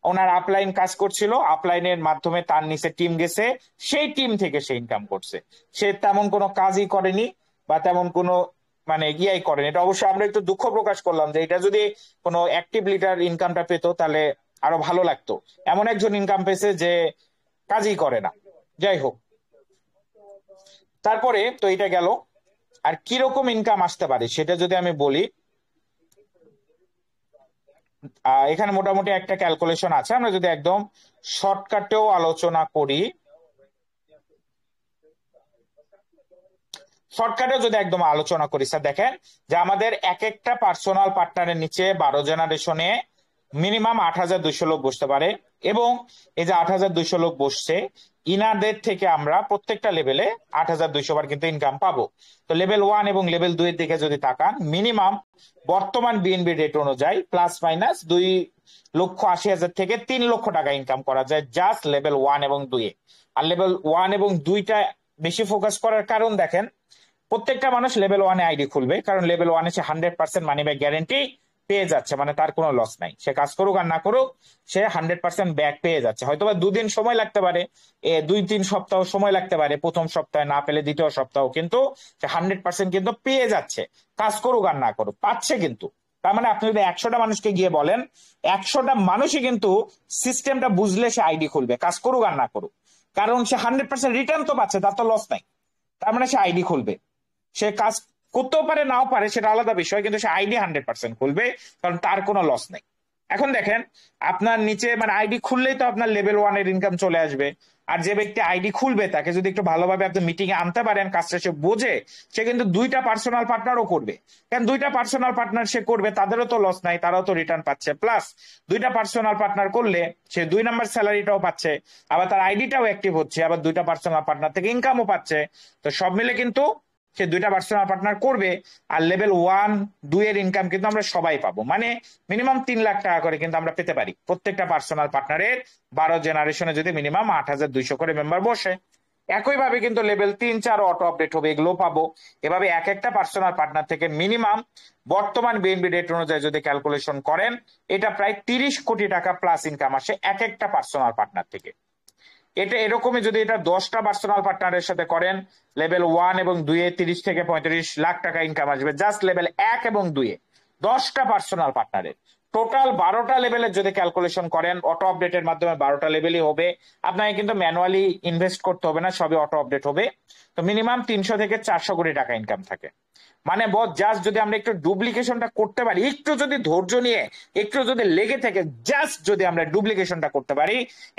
Speaker 1: ওনার আপলাইন কাজ করছিল, আপলাইনের মাধ্যমে তার নিচে টিম গেছে, সেই টিম থেকে সে ইনকাম করছে। সে তেমন কোনো কাজই করেনি বা তেমন কোনো মানে গিয়াই করেনি। এটা অবশ্যই আমরা একটু দুঃখ প্রকাশ করলাম যে এটা যদি কোনো অ্যাক্টিভ লিডার ইনকামটা পেতো তাহলে আরো ভালো লাগতো। এমন একজন ইনকাম পেয়েছে যে কাজই করে না। যাই হোক, তারপরে তো এটা গেল। আর কিরকম ইনকাম আসতে পারে সেটা যদি আমি বলি, এখানে মোটামুটি একটা ক্যালকুলেশন আছে, আমরা যদি একদম শর্টকাটেও আলোচনা করি, শর্টকাটে যদি একদম আলোচনা করি স্যার, দেখেন যে আমাদের এক একটা পার্সোনাল পার্টনারের নিচে 12 জেনারেশনে মিনিমাম 8,200 লোক বসতে পারে। এবং এই যে 8,200 লোক বসছে, ইনাদের থেকে আমরা প্রত্যেকটা লেভেলে 8,200 বার কিন্তু ইনকাম পাবো। তো লেভেল 1 এবং লেভেল 2 এর দিকে যদি তাকান, মিনিমাম বর্তমান বিএনবি রেট অনুযায়ী প্লাস মাইনাস 2,80,000 থেকে 3 লক্ষ টাকা ইনকাম করা যায় জাস্ট লেভেল 1 এবং 2 এ। আর লেভেল 1 এবং 2টা বেশি ফোকাস করার কারণ দেখেন, প্রত্যেকটা মানুষ লেভেল 1 এ আইডি খুলবে, কারণ লেভেল 1 এ সে 100% মানি ব্যাক গ্যারেন্টি পেয়ে যাচ্ছে, মানে তার কোনো লস নাই। সে কাজ করুক আর না করুক, সে 100% ব্যাক পেয়ে যাচ্ছে। হয়তো বা 2 দিন সময় লাগতে পারে, 2-3 সপ্তাহ সময় লাগতে পারে, প্রথম সপ্তাহে না পেলে দ্বিতীয় সপ্তাহ, কিন্তু সে 100% কিন্তু পেয়ে যাচ্ছে, কাজ করুক আর না করুক পাচ্ছে কিন্তু। তার মানে আপনি যদি 100টা মানুষকে গিয়ে বলেন, 100টা মানুষই কিন্তু সিস্টেমটা বুঝলে সে আইডি খুলবে, কাজ করুক আর না করুক, কারণ সে 100% রিটার্ন তো পাচ্ছে, তার তো লস নাই। তার মানে সে আইডি খুলবে। সে কাজ করতেও পারে নাও পারে, সেটা আলাদা বিষয়, কিন্তু সে আইডি 100% খুলবে, কারণ তার কোনো লস নেই। এখন দেখেন, আপনার নিচে মানে আইডি খুললেই তো আপনার লেভেল 1 এর ইনকাম চলে আসবে। আর যে ব্যক্তি আইডি খুলবে তাকে যদি একটু ভালোভাবে আপনি মিটিং এ আনতে পারেন, কাজটা সে বোঝে, সে কিন্তু 2টা পার্সোনাল পার্টনারও করবে। কারণ 2টা পার্সোনাল পার্টনার সে করবে, তাদেরও তো লস নাই, তারাও তো রিটার্ন পাচ্ছে, প্লাস 2টা পার্সোনাল পার্টনার করলে সে 2 নাম্বার স্যালারিটাও পাচ্ছে, আবার তার আইডিটাও অ্যাক্টিভ হচ্ছে, আবার 2টা পার্সোনাল পার্টনার থেকে ইনকামও পাচ্ছে। তো সব মিলে কিন্তু সে 2টা পার্সোনাল পার্টনার করবে। আর লেভেল 1-2 এর ইনকাম কিন্তু আমরা সবাই পাবো, মানে মিনিমাম 3 লাখ টাকা করে কিন্তু আমরা পেতে পারি প্রত্যেকটা পার্সোনাল পার্টনারের। 12 জেনারেশনে যদি মিনিমাম 8,200 করে মেম্বার বসে, একইভাবে কিন্তু লেভেল 3-4 অটো আপডেট হবে, এগুলো পাবো। এভাবে এক একটা পার্সোনাল পার্টনার থেকে মিনিমাম বর্তমান বিএনবি রেট অনুযায়ী যদি ক্যালকুলেশন করেন, এটা প্রায় 30 কোটি টাকা প্লাস ইনকাম আসে এক একটা পার্সোনাল পার্টনার থেকে। এটা এরকমই যদি এটা 10টা পার্সোনাল পার্টনারের সাথে করেন, লেভেল 1 এবং 2 এ 30 থেকে 35 লাখ টাকা ইনকাম আসবে জাস্ট লেভেল 1 এবং 2 এ 10টা পার্সোনাল পার্টনারের। টোটাল 12টা লেভেলের যদি ক্যালকুলেশন করেন, অটো আপডেটের মাধ্যমে 12টা লেভেলই হবে, আপনাকে কিন্তু ম্যানুয়ালি ইনভেস্ট করতে হবে না, সবই অটো আপডেট হবে। তো মিনিমাম 300 থেকে 400 কোটি টাকা ইনকাম থাকে। মানে বস, জাস্ট যদি আমরা একটু ডুপ্লিকেশনটা করতে পারি, একটু যদি ধৈর্য নিয়ে, একটু যদি লেগে থেকে জাস্ট যদি আমরা ডুপ্লিকেশনটা করতে পারি,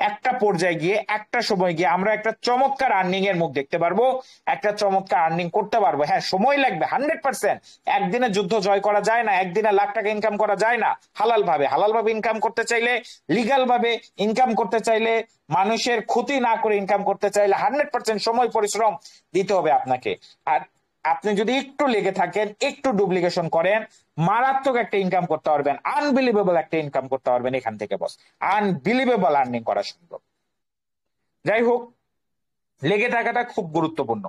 Speaker 1: একটা পর্যায়ে গিয়ে, একটা সময় গিয়ে আমরা একটা চমৎকার আর্নিং এর মুখ দেখতে পারবো, একটা চমৎকার আর্নিং করতে পারবো। হ্যাঁ, সময় লাগবে 100%। একদিনে যুদ্ধ জয় করা যায় না, একদিনে লাখ টাকা ইনকাম করা যায় না। হালাল ভাবে, হালাল ভাবে ইনকাম করতে চাইলে, লিগাল ভাবে ইনকাম করতে চাইলে, মানুষের ক্ষতি না করে ইনকাম করতে চাইলে 100% সময় পরিশ্রম দিতে হবে আপনাকে। আর আপনি যদি একটু লেগে থাকেন, একটু ডুপ্লিকেশন করেন, মারাত্মক একটা ইনকাম করতে পারবেন, আনবিলিভেবল একটা ইনকাম করতে পারবেন এখান থেকে বস, আনবিলিভেবল আর্নিং করা সম্ভব। যাই হোক, লেগে থাকাটা খুব গুরুত্বপূর্ণ।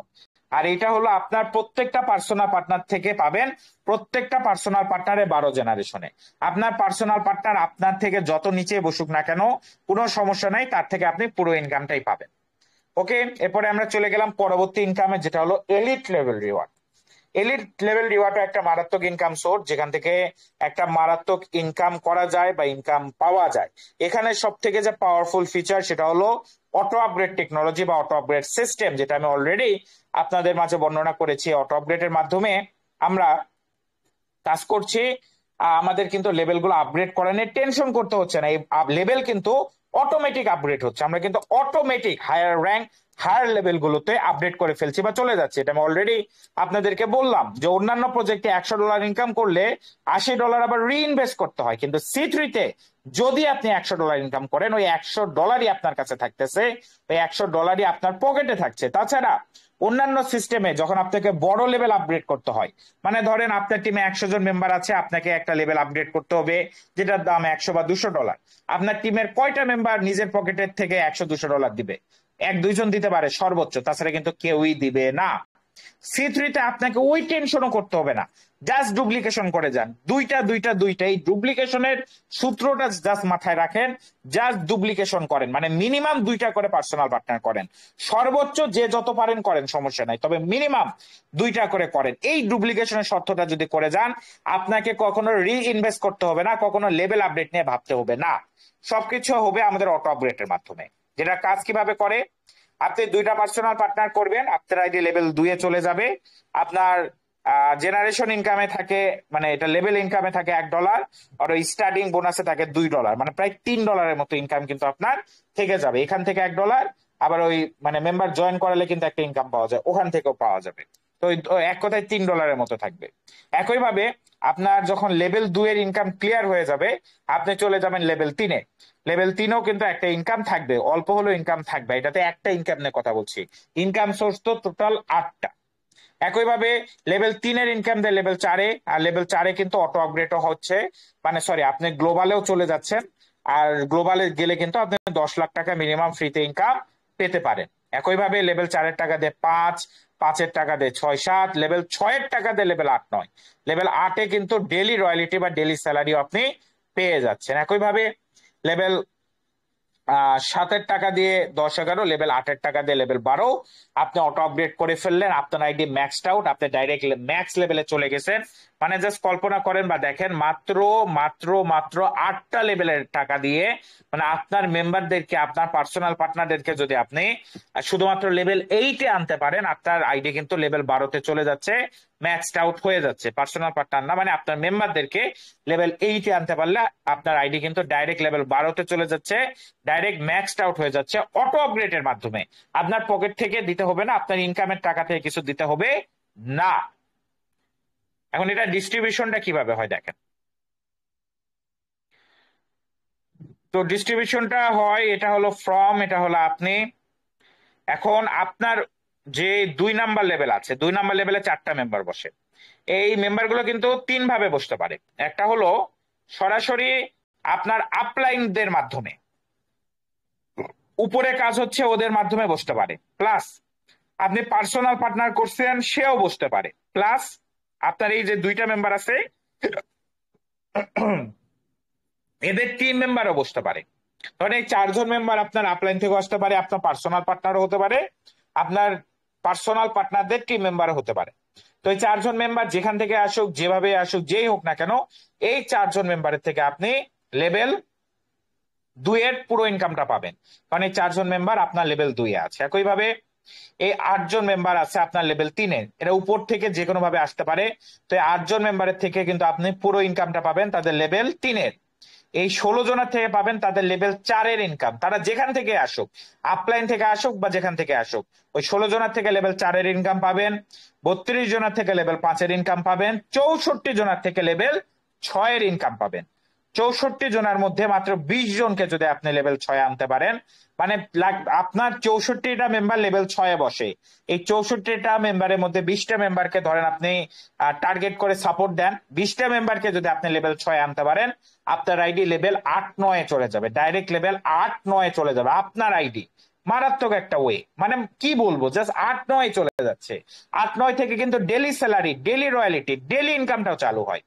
Speaker 1: আর এটা হলো আপনার প্রত্যেকটা পার্সোনাল পার্টনার থেকে পাবেন, প্রত্যেকটা পার্সোনাল পার্টনারে 12 জেনারেশনে। আপনার পার্সোনাল পার্টনার আপনার থেকে যত নিচে বসুক না কেন, কোনো সমস্যা নাই, তার থেকে আপনি পুরো ইনকামটাই পাবেন। ওকে, এরপরে আমরা চলে গেলাম পরবর্তী ইনকামে, যেটা হলো elite level reward. Elite level reward একটা মারাত্মক ইনকাম সোর্স, যেখান থেকে একটা মারাত্মক ইনকাম করা যায় বা ইনকাম পাওয়া যায়। এখানে সব থেকে যে পাওয়ারফুল ফিচার সেটা হলো অটো আপগ্রেড টেকনোলজি বা অটো আপগ্রেড সিস্টেম, যেটা আমি অলরেডি আপনাদের মাঝে বর্ণনা করেছি। অটো আপগ্রেডের মাধ্যমে আমরা কাজ করছি, আমাদের কিন্তু লেভেলগুলো আপগ্রেড করা নিয়ে টেনশন করতে হচ্ছে না। এই লেভেল কিন্তু অটোমেটিক আপগ্রেড হচ্ছে, আমরা কিন্তু automatic higher rank, higher level গুলোতে আপডেট করে ফেলছি বা চলে যাচ্ছে। এটা আমি অলরেডি আপনাদেরকে বললাম যে অন্যান্য প্রজেক্টে $100 ইনকাম করলে $80 আবার রিইনভেস্ট করতে হয়, কিন্তু C3-তে যদি আপনি $100 ইনকাম করেন, ওই $100 আপনার কাছে থাকতেছে, ওই $100 আপনার পকেটে থাকছে। তাছাড়া অন্যান্য সিস্টেমে যখন আপনাকে বড় লেভেল আপগ্রেড করতে হয়, মানে ধরেন আপনার টিমে 100 জন মেম্বার আছে, আপনাকে একটা লেভেল আপগ্রেড করতে হবে যেটার দাম 100 বা $200। আপনার টিমের কয়টা মেম্বার নিজের পকেটের থেকে $100-200 দিবে? 1-2 জন দিতে পারে সর্বোচ্চ, তাছাড়া কিন্তু কেউই দিবে না। C3-তে আপনাকে ওই টেনশনও করতে হবে না। জাস্ট ডুপ্লিকেশন করে যান, দুইটা এই ডুপ্লিকেশনের সূত্রটা জাস্ট মাথায় রাখেন। জাস্ট ডুপ্লিকেশন করেন, মানে মিনিমাম 2টা করে পার্সোনাল পার্টনার করেন, সর্বোচ্চ যে যত পারেন করেন, সমস্যা নাই, তবে মিনিমাম 2টা করে করেন। এই ডুপ্লিকেশনের শর্তটা যদি করে যান, আপনাকে কখনো রি ইনভেস্ট করতে হবে না, কখনো লেভেল আপডেট নিয়ে ভাবতে হবে না, সবকিছু হবে আমাদের অটো আপগ্রেডের মাধ্যমে। যেটা কাজ কিভাবে করে, আপনি 2টা পার্সোনাল পার্টনার করবেন, আপনার আইডি লেভেল 2-এ চলে যাবে। আপনার জেনারেশন ইনকামে থাকে, মানে এটা লেভেল ইনকামে থাকে $1, আর ওই স্টার্টিং বোনাসে থাকে $2, মানে প্রায় $3 মতো ইনকাম কিন্তু আপনার থেকে যাবে। এখান থেকে $1, আবার ওই মানে মেম্বার জয়েন করালে কিন্তু একটা ইনকাম পাওয়া যায়, ওখান থেকেও পাওয়া যাবে। তো এক কথায় $3 মতো থাকবে। একইভাবে আপনার যখন লেভেল 2-এর ইনকাম ক্লিয়ার হয়ে যাবে, আপনি চলে যাবেন লেভেল 3-এ। লেভেল 3-এও কিন্তু একটা ইনকাম থাকবে, অল্প হলেও ইনকাম থাকবে, এটাতে একটা ইনকাম নিয়ে কথা বলছি, ইনকাম সোর্স তো টোটাল 8টা। একইভাবে লেভেল 3-এর ইনকাম দেয় লেভেল 4-এ, আর লেভেল 4-এ কিন্তু অটো আপগ্রেডও হচ্ছে, মানে সরি আপনি গ্লোবালেও চলে যাচ্ছেন, আর গ্লোবালে গেলে কিন্তু আপনি 10 লাখ টাকা মিনিমাম ফ্রিতে ইনকাম পেতে পারেন। একইভাবে লেভেল 4-এর টাকা দেয় 5, 5-এর টাকা দেয় 6, 7, লেভেল 6-এর টাকা দেয় লেভেল 8, 9। লেভেল 8-এ কিন্তু ডেলি রয়্যালিটি বা ডেলি স্যালারিও আপনি পেয়ে যাচ্ছেন। একইভাবে লেভেল 7-এর টাকা দিয়ে 10, 11, লেভেল 8-এর টাকা দিয়ে লেভেল 12 আপনি অটো আপডেট করে ফেললেন, আপনার আইডি ম্যাক্সড আউট, আপনি ডাইরেক্ট ম্যাক্স লেভেলে চলে গেছেন। মানে জাস্ট কল্পনা করেন বা দেখেন, মাত্র মাত্র মাত্র 8টা লেভেলের টাকা দিয়ে, মানে আপনার মেম্বারদেরকে, আপনার পার্সোনাল পার্টনারদেরকে যদি আপনি শুধুমাত্র লেভেল 8-এ আনতে পারেন, আপনার আইডি কিন্তু লেভেল 12-তে চলে যাচ্ছে, ম্যাক্সড আউট হয়ে যাচ্ছে। পার্সোনাল পার্টনার না, মানে আপনার মেম্বারদেরকে লেভেল 8-এ আনতে পারলে আপনার আইডি কিন্তু ডাইরেক্ট লেভেল 12-তে চলে যাচ্ছে, ডাইরেক্ট ম্যাক্সড আউট হয়ে যাচ্ছে অটো আপগ্রেডের মাধ্যমে। আপনার পকেট থেকে দিতে হবে না, আপনার ইনকামের টাকা থেকে কিছু দিতে হবে না। এখন এটা ডিস্ট্রিবিউশনটা কিভাবে হয় দেখেন। তো ডিস্ট্রিবিউশনটা হয়, এটা হলো ফ্রম, এটা হলো আপনি। এখন আপনার যে 2 নাম্বার লেভেল আছে, 2 নাম্বার লেভেলে 4টা মেম্বার বসে। এই মেম্বারগুলো কিন্তু 3 ভাবে বসতে পারে। একটা হলো সরাসরি আপনার আপলাইনদের মাধ্যমে, উপরে কাজ হচ্ছে ওদের মাধ্যমে বসতে পারে, প্লাস আপনি পার্সোনাল পার্টনার করছেন সেও বসতে পারে, প্লাস আপনার এই যে 2টা মেম্বার আছে এদের টিম মেম্বারও বসতে পারে। ধরেন এই 4জন মেম্বার আপনার আপলাইন থেকে আসতে পারে, আপনার পার্সোনাল পার্টনারও হতে পারে, আপনার পার্সোনাল পার্টনারদের টিম মেম্বারও হতে পারে। তো এই 4জন মেম্বার যেখান থেকে আসুক, যেভাবে আসুক, যেই হোক না কেন, এই 4জন মেম্বারের থেকে আপনি লেভেল 2-এর পুরো ইনকামটা পাবেন, কারণ এই 4জন মেম্বার আপনার লেভেল 2-এ আছে। একইভাবে এই 8জন মেম্বার আছে আপনার লেভেল 3-এ, এরা উপর থেকে যে কোনো ভাবে আসতে পারে। তো এই 8জন মেম্বারের থেকে কিন্তু আপনি পুরো ইনকামটা পাবেন তাদের লেভেল 3-এর। এই 16 জনের থেকে পাবেন তাদের লেভেল 4-এর ইনকাম, তারা যেখান থেকে আসুক, আপলাইন থেকে আসুক বা যেখান থেকে আসুক, ওই 16 জনের থেকে লেভেল 4-এর ইনকাম পাবেন। 32 জনের থেকে লেভেল 5-এর ইনকাম পাবেন। 64 জনের থেকে লেভেল 6-এর ইনকাম পাবেন। 64 জনের মধ্যে মাত্র 20 জনকে যদি আপনি লেভেল 6-এ আনতে পারেন, মানে আপনার 64টা মেম্বার লেভেল 6-এ বসে, এই 64টা মেম্বারের মধ্যে 20টা মেম্বারকে ধরেন আপনি টার্গেট করে সাপোর্ট দেন, 20টা মেম্বারকে যদি আপনি লেভেল 6-এ আনতে পারেন, আপনার আইডি লেভেল 8, 9-এ চলে যাবে, ডাইরেক্ট লেভেল 8, 9-এ চলে যাবে আপনার আইডি। মারাত্মক একটা ওয়ে, মানে কি বলবো, জাস্ট 8, 9-এ চলে যাচ্ছে। 8, 9 থেকে কিন্তু daily salary, daily royalty, daily ইনকামটাও চালু হয়।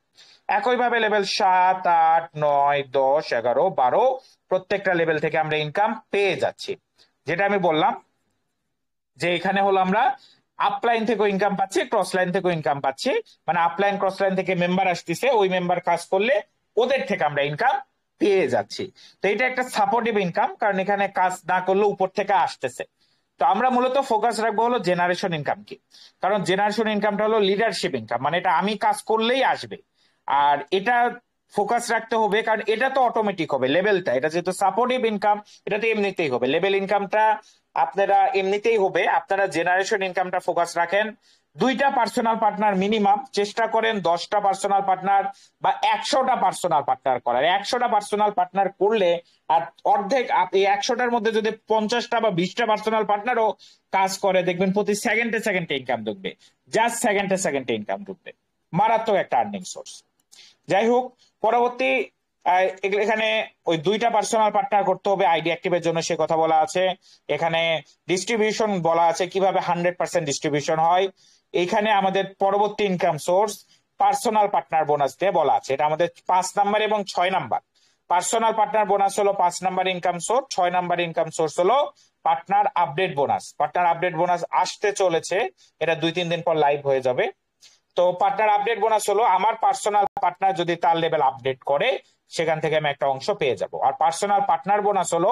Speaker 1: একইভাবে লেভেল 7, 8, 9, 10, 11, 12 প্রত্যেকটা লেভেল থেকে আমরা ইনকাম পেয়ে যাচ্ছি। যেটা আমি বললাম যে এখানে হলো আমরা আপলাইন থেকেও ইনকাম পাচ্ছি, ক্রস লাইন থেকেও ইনকাম পাচ্ছি, মানে আপলাইন ক্রস লাইন থেকে মেম্বার আসতেছে, ওই মেম্বার কাজ করলে ওদের থেকে আমরা ইনকাম পেয়ে যাচ্ছি। তো এটা একটা সাপোর্টিভ ইনকাম, কারণ এখানে কাজ না করলে উপর থেকে আসতেছে। তো আমরা মূলত ফোকাস রাখবো হলো জেনারেশন ইনকাম কি, কারণ জেনারেশন ইনকামটা হলো লিডারশিপ ইনকাম, মানে এটা আমি কাজ করলেই আসবে। আর এটা ফোকাস রাখতে হবে, কারণ এটা তো অটোমেটিক হবে লেভেলটা, এটা যেহেতু সাপোর্টিভ ইনকাম, এটা তো এমনিতেই হবে, লেভেল ইনকামটা আপনারা এমনিতেই হবে। আপনারা জেনারেশন ইনকামটা ফোকাস রাখেন। 2টা পার্সোনাল পার্টনার মিনিমাম, চেষ্টা করেন 10টা পার্সোনাল পার্টনার বা 100টা পার্সোনাল পার্টনার করার। 100টা পার্সোনাল পার্টনার করলে আর অর্ধেক, এই 100টার মধ্যে যদি 50টা বা 20টা পার্সোনাল পার্টনারও কাজ করে, দেখবেন প্রতি সেকেন্ডে সেকেন্ডে ইনকাম ঢুকবে, জাস্ট সেকেন্ডে সেকেন্ডে ইনকাম ঢুকবে, মারাত্মক একটা আর্নিং সোর্স। যাই হোক, পরবর্তী এখানে ওই 2টা পার্সোনাল পার্টনার করতে হবে আইডি অ্যাক্টিভের জন্য, সে কথা বলা আছে। এখানে ডিস্ট্রিবিউশন বলা আছে কিভাবে 100% ডিস্ট্রিবিউশন হয়। এখানে আমাদের পরবর্তী income source personal partner bonus দিয়ে বলা আছে। এটা আমাদের 5 নাম্বার এবং 6 নাম্বার। পার্সোনাল পার্টনার বোনাস হলো 5 number income source, 6 number income source হলো partner update bonus. Partner update bonus আসতে চলেছে, এটা 2-3 দিন পর লাইভ হয়ে যাবে। তো পার্টনার আপডেট বোনাস হলো আমার পার্সোনাল পার্টনার যদি তার লেভেল আপডেট করে সেখান থেকে আমি একটা অংশ পেয়ে যাব। আর পার্সোনাল পার্টনার বোনাস হলো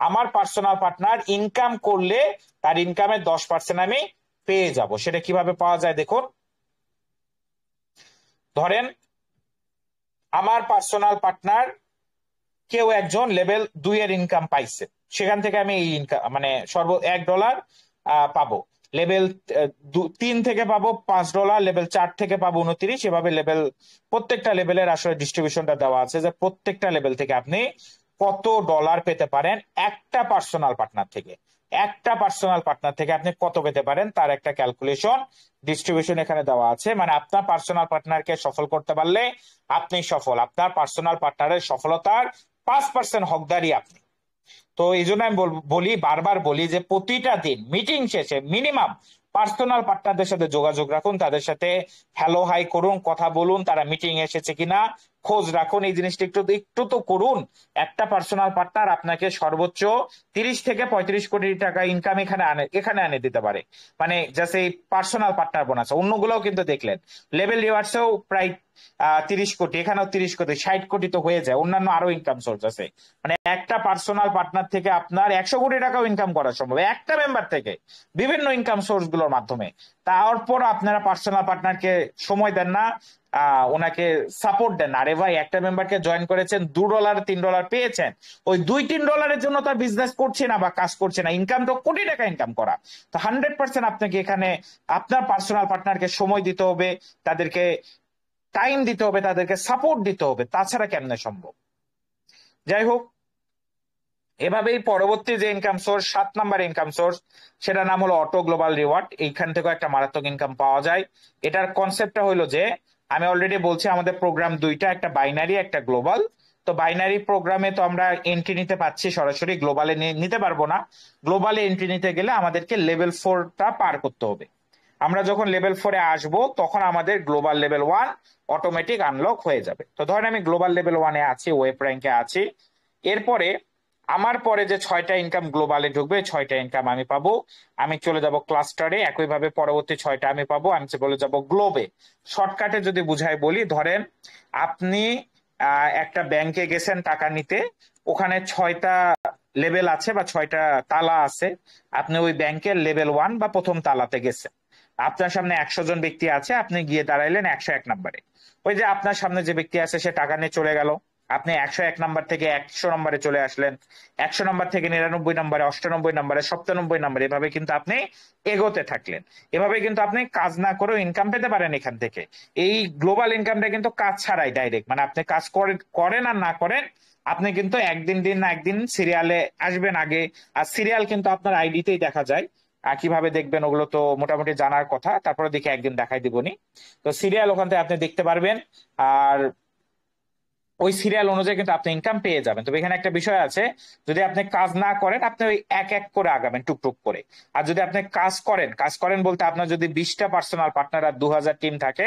Speaker 1: আমার পার্সোনাল পার্টনার ইনকাম করলে তার ইনকামের 10% আমি পেয়ে যাব। সেটা কিভাবে পাওয়া যায় দেখুন। ধরেন আমার পার্সোনাল পার্টনার কেউ একজন লেভেল 2 এর ইনকাম পাইছে, সেখান থেকে আমি এই ইনকাম মানে $1 পাবো। লেভেল 3 থেকে পাবো $5, লেভেল 4 থেকে পাবো 29। এভাবে লেভেল প্রত্যেকটা লেভেলের আসলে ডিস্ট্রিবিউশনটা দেওয়া আছে যে প্রত্যেকটা লেভেল থেকে আপনি কত ডলার পেতে পারেন একটা পার্সোনাল পার্টনার থেকে। একটা পার্সোনাল পার্টনার থেকে আপনি কত পেতে পারেন তার একটা ক্যালকুলেশন ডিস্ট্রিবিউশন এখানে দেওয়া আছে। মানে আপনার পার্সোনাল পার্টনারকে সফল করতে পারলে আপনি সফল, আপনার পার্সোনাল পার্টনারের সফলতার 5% হকদারি আপনি। তো এই জন্য আমি বলি, বারবার বলি যে প্রতিটা দিন মিটিং শেষে মিনিমাম পার্সোনাল পার্টনারদের সাথে যোগাযোগ রাখুন, তাদের সাথে হ্যালো হাই করুন, কথা বলুন, তারা মিটিং এসেছে কিনা খোঁজ রাখুন। এই জিনিসটা একটু একটু তো করুন। একটা পার্সোনাল পার্টনার আপনাকে সর্বোচ্চ 30 থেকে 35 কোটি টাকা ইনকাম এখানে আনে দিতে পারে। মানে জাস্ট এই পার্সোনাল পার্টনার বোনাস। অন্যগুলোও কিন্তু দেখলেন লেভেল রিওয়ার্ডসেও প্রায় 30 কোটি, এখানেও 30 কোটি, 60 কোটি তো হয়ে যায়। অন্যান্য আরো ইনকাম সোর্স আছে। মানে একটা পার্সোনাল পার্টনার থেকে আপনার 100 কোটি টাকাও ইনকাম করা সম্ভব একটা মেম্বার থেকে, বিভিন্ন ইনকাম সোর্স গুলোর মাধ্যমে। তারপর আপনারা পার্সোনাল পার্টনারকে সময় দেন না, ওনাকে সাপোর্ট দেন। আরে ভাই, একটা মেম্বারকে জয়েন করেছেন, $2 $3 পেয়েছেন, ওই $2-3 জন্য তার বিজনেস করছে না বা কাজ করছে না, ইনকাম তো কোটি টাকা ইনকাম করা। তো 100% আপনাকে এখানে আপনার পার্সোনাল পার্টনারকে সময় দিতে হবে, তাদেরকে টাইম দিতে হবে, তাদেরকে সাপোর্ট দিতে হবে, তাছাড়া কেমনে সম্ভব। যাই হোক, এভাবেই পরবর্তী যে income source 7 number income source, সেটার নাম হলো অটো গ্লোবাল রিওয়ার্ড। এইখান থেকে একটা মারাত্মক ইনকাম পাওয়া যায়। এটার কনসেপ্টটা হলো যে আমি অলরেডি বলছি আমাদের প্রোগ্রাম দুইটা, একটা বাইনারি একটা গ্লোবাল। তো বাইনারি প্রোগ্রামে তো আমরা এন্ট্রি নিতে পাচ্ছি সরাসরি, গ্লোবালে নিতে পারবো না। গ্লোবালে এন্ট্রি নিতে গেলে আমাদেরকে লেভেল 4টা পার করতে হবে। আমরা যখন লেভেল 4-এ আসবো তখন আমাদের গ্লোবাল লেভেল 1 অটোমেটিক আনলক হয়ে যাবে। তো ধরেন আমি গ্লোবাল লেভেল 1-এ আছি, ওয়েব র্যাঙ্কে আছি। এরপরে আমার পরে যে 6টা ইনকাম গ্লোবালে ঢুকবে, 6টা ইনকাম আমি পাবো। আমি চলে যাব ক্লাস্টারে, একইভাবে পরবর্তী 6টা আমি পাবো। আমি চলে যাব গ্লোবে। শর্টকাটে যদি বুঝাই বলি, ধরেন আপনি একটা ব্যাংকে গেছেন টাকা নিতে, ওখানে 6টা লেভেল আছে বা 6টা তালা আছে। আপনি ওই ব্যাংকের লেভেল 1 বা প্রথম তালাতে গেছেন। আপনার সামনে 100 জন ব্যক্তি আছে, আপনি গিয়ে দাঁড়াইলেন 101 নম্বরে। ওই যে আপনার সামনে যে ব্যক্তি আছে সে টাকা নিয়ে চলে গেল, আপনি 101 নাম্বার থেকে 100 নম্বরে চলে আসলেন, 100 নম্বর থেকে 99 নম্বরে, 98 নম্বরে, 97 নম্বরে, এভাবে কিন্তু আপনি এগোতে থাকলেন। এভাবে কিন্তু আপনি কাজ না করেও ইনকাম পেতে পারেন এখান থেকে। এই গ্লোবাল ইনকামটা কিন্তু কাজ ছাড়াই ডাইরেক্ট, মানে আপনি কাজ করেন আর না করেন, আপনি কিন্তু একদিন দিন না একদিন সিরিয়ালে আসবেন আগে। আর সিরিয়াল কিন্তু আপনার আইডিতেই দেখা যায়। কিভাবে দেখবেন ওগুলো তো মোটামুটি জানার কথা, তারপরে দেখে একদিন দেখাই দিবনি। তো সিরিয়াল ওখান থেকে আপনি দেখতে পারবেন। আর ওই সিরিয়াল অনুযায়ী কিন্তু আপনি ইনকাম পেয়ে যাবেন। তবে এখানে একটা বিষয় আছে, যদি আপনি কাজ না করেন আপনি ওই এক এক করে আগাবেন টুকটুক করে। আর যদি আপনি কাজ করেন বলতে আপনার যদি 20টা পার্সোনাল পার্টনার আর 2000 টিম থাকে,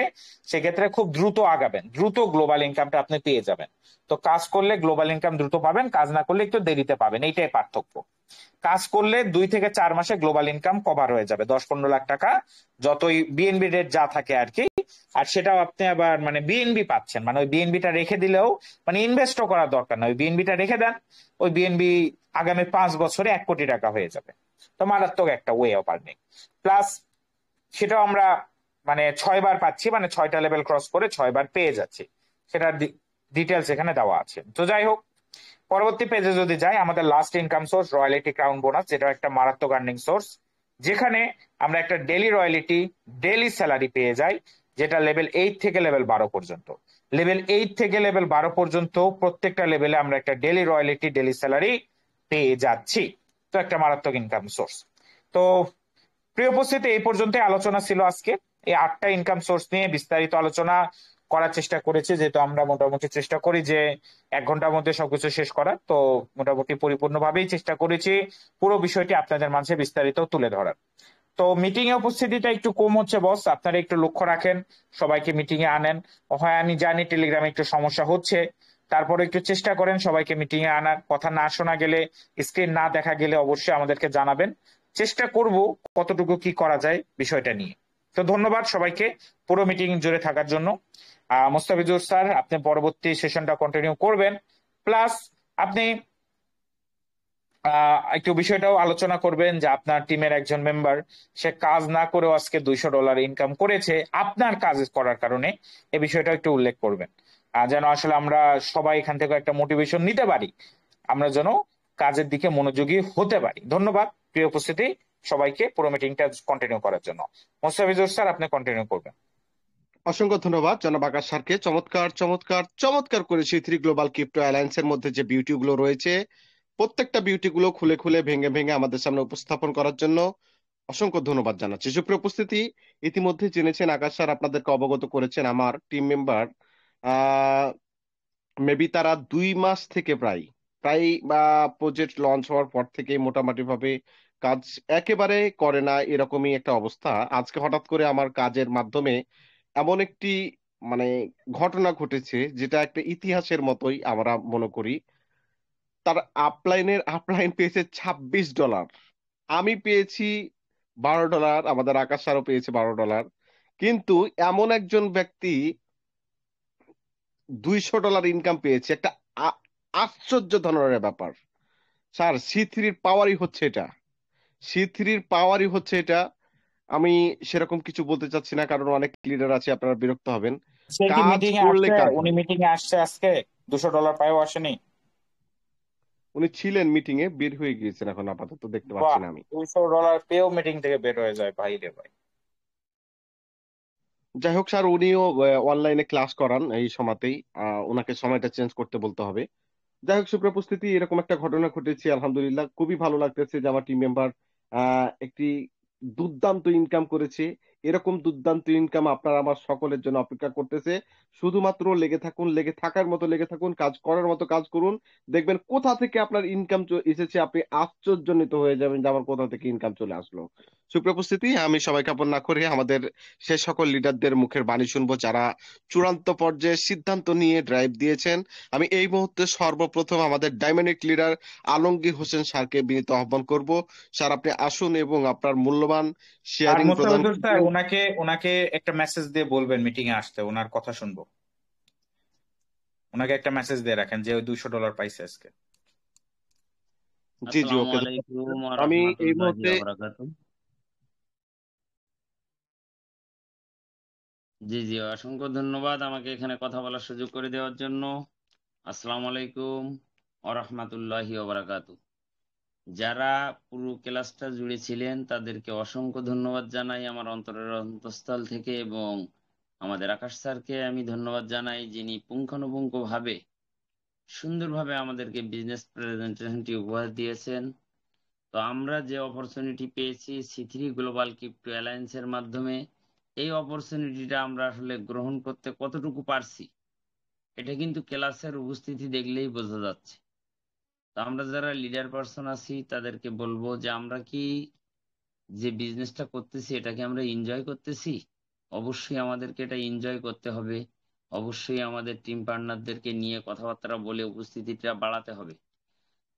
Speaker 1: সেক্ষেত্রে খুব দ্রুত আগাবেন, দ্রুত গ্লোবাল ইনকামটা আপনি পেয়ে যাবেন। তো কাজ করলে গ্লোবাল ইনকাম দ্রুত পাবেন, কাজ না করলে একটু দেরিতে পাবেন, এইটাই পার্থক্য। কাজ করলে 2 থেকে 4 মাসে গ্লোবাল ইনকাম কভার হয়ে যাবে, 10-15 লাখ টাকা, যতই বিএনবি রেট যা থাকে আর কি। আর সেটাও আপনি আবার মানে বিএনবি পাচ্ছেন, মানে ওই বিএনবিটা রেখে দিলেও মানে ইনভেস্টও করার দরকার না, ওই বিএনবিটা রেখে দেন, ওই বিএনবি আগামী 5 বছরে 1 কোটি টাকা হয়ে যাবে। তো মারাত্মক একটা ওয়ে অফ আর্নিং। প্লাস সেটাও আমরা মানে 6 বার পাচ্ছি, মানে 6টা লেভেল ক্রস করে 6 বার পেয়ে যাচ্ছি। সেটার ডিটেলস এখানে দেওয়া আছে। তো যাই হোক, পরবর্তী পেজে যদি যাই, আমাদের last income source royalty crown bonus, যেটা একটা মারাত্মক আর্নিং সোর্স, যেখানে আমরা একটা ডেলি রয়্যালিটি, ডেলি স্যালারি পেয়ে যাই, যেটা লেভেল 8 থেকে লেভেল 12 পর্যন্ত। লেভেল 8 থেকে লেভেল 12 পর্যন্ত প্রত্যেকটা লেভেলে আমরা একটা ডেলি রয়্যালিটি, ডেলি স্যালারি পেয়ে যাচ্ছি। তো একটা মারাত্মক ইনকাম সোর্স। তো প্রিয় উপস্থিতি, এই পর্যন্তই আলোচনা ছিল আজকে। এই 8টা ইনকাম সোর্স নিয়ে বিস্তারিত আলোচনা করার চেষ্টা করেছি, যেহেতু আমরা মোটামুটি চেষ্টা করি যে 1 ঘন্টার মধ্যে সবকিছু শেষ করার। তো মোটামুটি পরিপূর্ণভাবেই চেষ্টা করেছি পুরো বিষয়টি আপনাদের মাঝে বিস্তারিত তুলে ধরার। তো মিটিং এ উপস্থিতিটা একটু কম হচ্ছে বস, আপনারা একটু লক্ষ্য রাখেন, সবাইকে মিটিং এ আনেন। হয় আমি জানি টেলিগ্রামে একটু সমস্যা হচ্ছে, তারপরে একটু চেষ্টা করেন সবাইকে মিটিং এ আনার। কথা না শোনা গেলে, স্ক্রিন না দেখা গেলে অবশ্যই আমাদেরকে জানাবেন, চেষ্টা করব কতটুকু কি করা যায় বিষয়টা নিয়ে। তো ধন্যবাদ সবাইকে পুরো মিটিং জুড়ে থাকার জন্য। মোস্তাফিজুর স্যার, আপনি পরবর্তী সেশনটা কন্টিনিউ করবেন, প্লাস আপনি একটু বিষয়টাও আলোচনা করবেন যে আপনার টিমের একজন মেম্বার, সে কাজ না করেও আজকে $200 ইনকাম করেছে আপনার কাজ করার কারণে। এই বিষয়টা একটু উল্লেখ করবেন, যেন আসলে আমরা সবাই এখান থেকে একটা মোটিভেশন নিতে পারি, আমরা যেন কাজের দিকে মনোযোগী হতে পারি। ধন্যবাদ প্রিয় উপস্থিতি সবাইকে পুরো মিটিংটা কন্টিনিউ করার জন্য। মোস্তাফিজুর স্যার, আপনি কন্টিনিউ করবেন।
Speaker 2: অসংখ্য ধন্যবাদ জনাব আকাশ স্যারকে। চমৎকার চমৎকার চমৎকার করে C3 গ্লোবাল ক্রিপ্টো অ্যালায়েন্সের মধ্যে যে বিউটি গুলো রয়েছে, প্রত্যেকটা বিউটি গুলো খুলে খুলে ভেঙে ভেঙে আমাদের সামনে উপস্থাপন করার জন্য অসংখ্য ধন্যবাদ জানাচ্ছি। সুপ্রিয় উপস্থিতি, ইতিমধ্যে জেনেছেন আকাশ স্যার আপনাদেরকে অবগত করেছেন আমার টিম মেম্বার আহ মেবি তারা 2 মাস থেকে প্রায় প্রায় বা প্রজেক্ট লঞ্চ হওয়ার পর থেকে মোটামুটি ভাবে কাজ একেবারে করে না, এরকমই একটা অবস্থা। আজকে হঠাৎ করে আমার কাজের মাধ্যমে এমন একটি মানে ঘটনা ঘটেছে যেটা একটা ইতিহাসের মতোই আমরা মনে করি। তার আপলাইন পেয়েছে $26, আমি পেয়েছি $12, আমাদের আকাশ স্যারও পেয়েছে $12। কিন্তু এমন একজন ব্যক্তি $200 ইনকাম পেয়েছে, একটা আ- আশ্চর্য ধরনের ব্যাপার। স্যার, C3-র পাওয়ারই হচ্ছে এটা, C3-র পাওয়ারই হচ্ছে এটা। আমি সেরকম কিছু বলতে চাচ্ছি না, কারণ অনেক লিডার আছে, আপনারা বিরক্ত হবেন।
Speaker 1: সে কি
Speaker 2: কাজ
Speaker 1: মিটিং এ
Speaker 2: করলে
Speaker 1: আসছে?
Speaker 2: কাজ
Speaker 1: উনি
Speaker 2: হয়।
Speaker 1: মিটিং এ আসছে আজকে? $200 পায়ও আসেনি?
Speaker 2: উনি ছিলেন মিটিং এ, বের হয়ে গিয়েছেন, এখন আপাতত দেখতে পাচ্ছি
Speaker 1: বাহ,
Speaker 2: না আমি।
Speaker 1: $200 পেয়েও মিটিং থেকে বের হয়ে যায়, ভাই রে ভাই।
Speaker 2: যাই হোক স্যার, উনিও অনলাইনে ক্লাস করান এই সময়তেই, ওনাকে সময়টা চেঞ্জ করতে বলতে হবে। যাই হোক, সুপ্রিয় উপস্থিতি, এরকম একটা ঘটনা ঘটেছে, আলহামদুলিল্লাহ খুবই ভালো লাগতেছে যে আমার টিম মেম্বার একটি দুর্দান্ত ইনকাম করেছে। এরকম দুর্দান্ত ইনকাম আপনার আমার সকলের জন্য অপেক্ষা করতেছে। শুধুমাত্র লেগে থাকুন, লেগে থাকার মতো লেগে থাকুন, কাজ করার মতো কাজ করুন। দেখবেন কোথা থেকে আপনার ইনকাম এসেছে, আপনি আশ্চর্যান্বিত হয়ে যাবেন যে আমার কোথা থেকে ইনকাম চলে আসলো। সুপ্রিয় উপস্থিতি, আমি সবাই কাপড় না করে আমাদের সে সকল লিডারদের মুখের বাণী শুনবো যারা চূড়ান্ত পর্যায়ে সিদ্ধান্ত নিয়ে ড্রাইভ দিয়েছেন। আমি এই মুহূর্তে সর্বপ্রথম আমাদের ডাইনামিক লিডার আলমগীর হোসেন স্যারকে বিনীত আহ্বান করব। স্যার, আপনি আসুন এবং আপনার মূল্যবান
Speaker 1: আর
Speaker 2: শেয়ারিং প্রদান
Speaker 1: মোস্তাফিজুর স্যার,
Speaker 2: করুন।
Speaker 1: ওনাকে ওনাকে একটা মেসেজ দিয়ে বলবেন মিটিং এ আসতে, ওনার কথা শুনবো। ওনাকে একটা মেসেজ দিয়ে রাখেন যে ওই $200 পাইছে আজকে।
Speaker 2: জি জি,
Speaker 3: আসসালামু
Speaker 2: ওকে, ধন্যবাদ
Speaker 3: আলাইকুম
Speaker 2: স্যার।
Speaker 3: ওয়া
Speaker 2: আমি এই
Speaker 3: রাহমাতুল্লাহি
Speaker 2: মুহূর্তে
Speaker 3: ওয়া বারাকাতুহু। জি জি, অসংখ্য ধন্যবাদ আমাকে এখানে কথা বলার সুযোগ করে দেওয়ার জন্য। আসসালামু আলাইকুম ওয়া রাহমাতুল্লাহি ওয়া বারাকাতুহু। যারা পুরো ক্লাসটা জুড়ে ছিলেন তাদেরকে অসংখ্য ধন্যবাদ জানাই আমার অন্তরের অন্তঃস্থল থেকে, এবং আমাদের আকাশ স্যারকে আমি ধন্যবাদ জানাই, যিনি পুঙ্খানুপুঙ্খভাবে সুন্দরভাবে আমাদেরকে বিজনেস প্রেজেন্টেশনটি উপহার দিয়েছেন। তো আমরা যে অপরচুনিটি পেয়েছি C3 গ্লোবাল ক্রিপ্টো অ্যালায়েন্সের মাধ্যমে, এই অপরচুনিটিটা আমরা আসলে গ্রহণ করতে কতটুকু পারছি এটা কিন্তু ক্লাসের উপস্থিতি দেখলেই বোঝা যাচ্ছে। তো আমরা যারা লিডার পার্সন আছি তাদেরকে বলবো যে আমরা কি যে বিজনেসটা করতেছি এটাকে আমরা এনজয় করতেছি? অবশ্যই আমাদেরকে এটা এনজয় করতে হবে। অবশ্যই আমাদের টিম পার্টনারদেরকে নিয়ে কথাবার্তা বলে উপস্থিতিটা বাড়াতে হবে।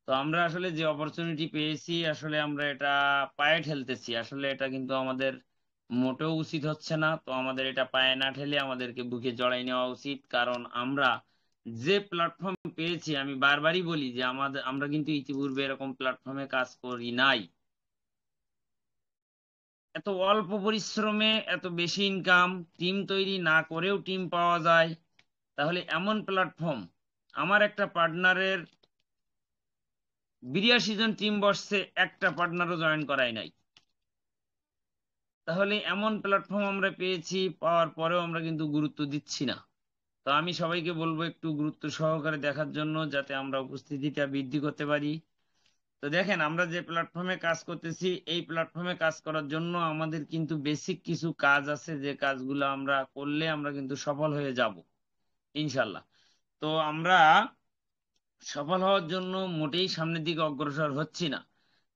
Speaker 3: তো আমরা আসলে যে অপরচুনিটি পেয়েছি আসলে আমরা এটা পায়ে ঠেলতেছি, আসলে এটা কিন্তু আমাদের মোটেও উচিত হচ্ছে না। তো আমাদের এটা পায়ে না ঠেলে আমাদেরকে বুকে জড়াই নেওয়া উচিত, কারণ আমরা যে প্ল্যাটফর্ম পেয়েছি, আমি বারবারই বলি যে আমরা কিন্তু ইতিপূর্বে এরকম প্ল্যাটফর্মে কাজ করি নাই। এত অল্প পরিশ্রমে এত বেশি ইনকাম, টিম তৈরি না করেও টিম পাওয়া যায়, তাহলে এমন প্ল্যাটফর্ম, আমার একটা পার্টনারের 82 জন টিম বসছে, একটা পার্টনারও জয়েন করাই নাই। তাহলে এমন প্ল্যাটফর্ম আমরা পেয়েছি, পাওয়ার পরেও আমরা কিন্তু গুরুত্ব দিচ্ছি না। তো আমি সবাইকে বলবো একটু গুরুত্ব সহকারে দেখার জন্য, যাতে আমরা উপস্থিতিটা বৃদ্ধি করতে পারি। তো দেখেন, আমরা যে প্ল্যাটফর্মে কাজ করতেছি, এই প্ল্যাটফর্মে কাজ করার জন্য আমাদের কিন্তু বেসিক কিছু কাজ আছে, যে কাজগুলো আমরা করলে আমরা কিন্তু সফল হয়ে যাব ইনশাল্লাহ। তো আমরা সফল হওয়ার জন্য মোটেই সামনের দিকে অগ্রসর হচ্ছি না।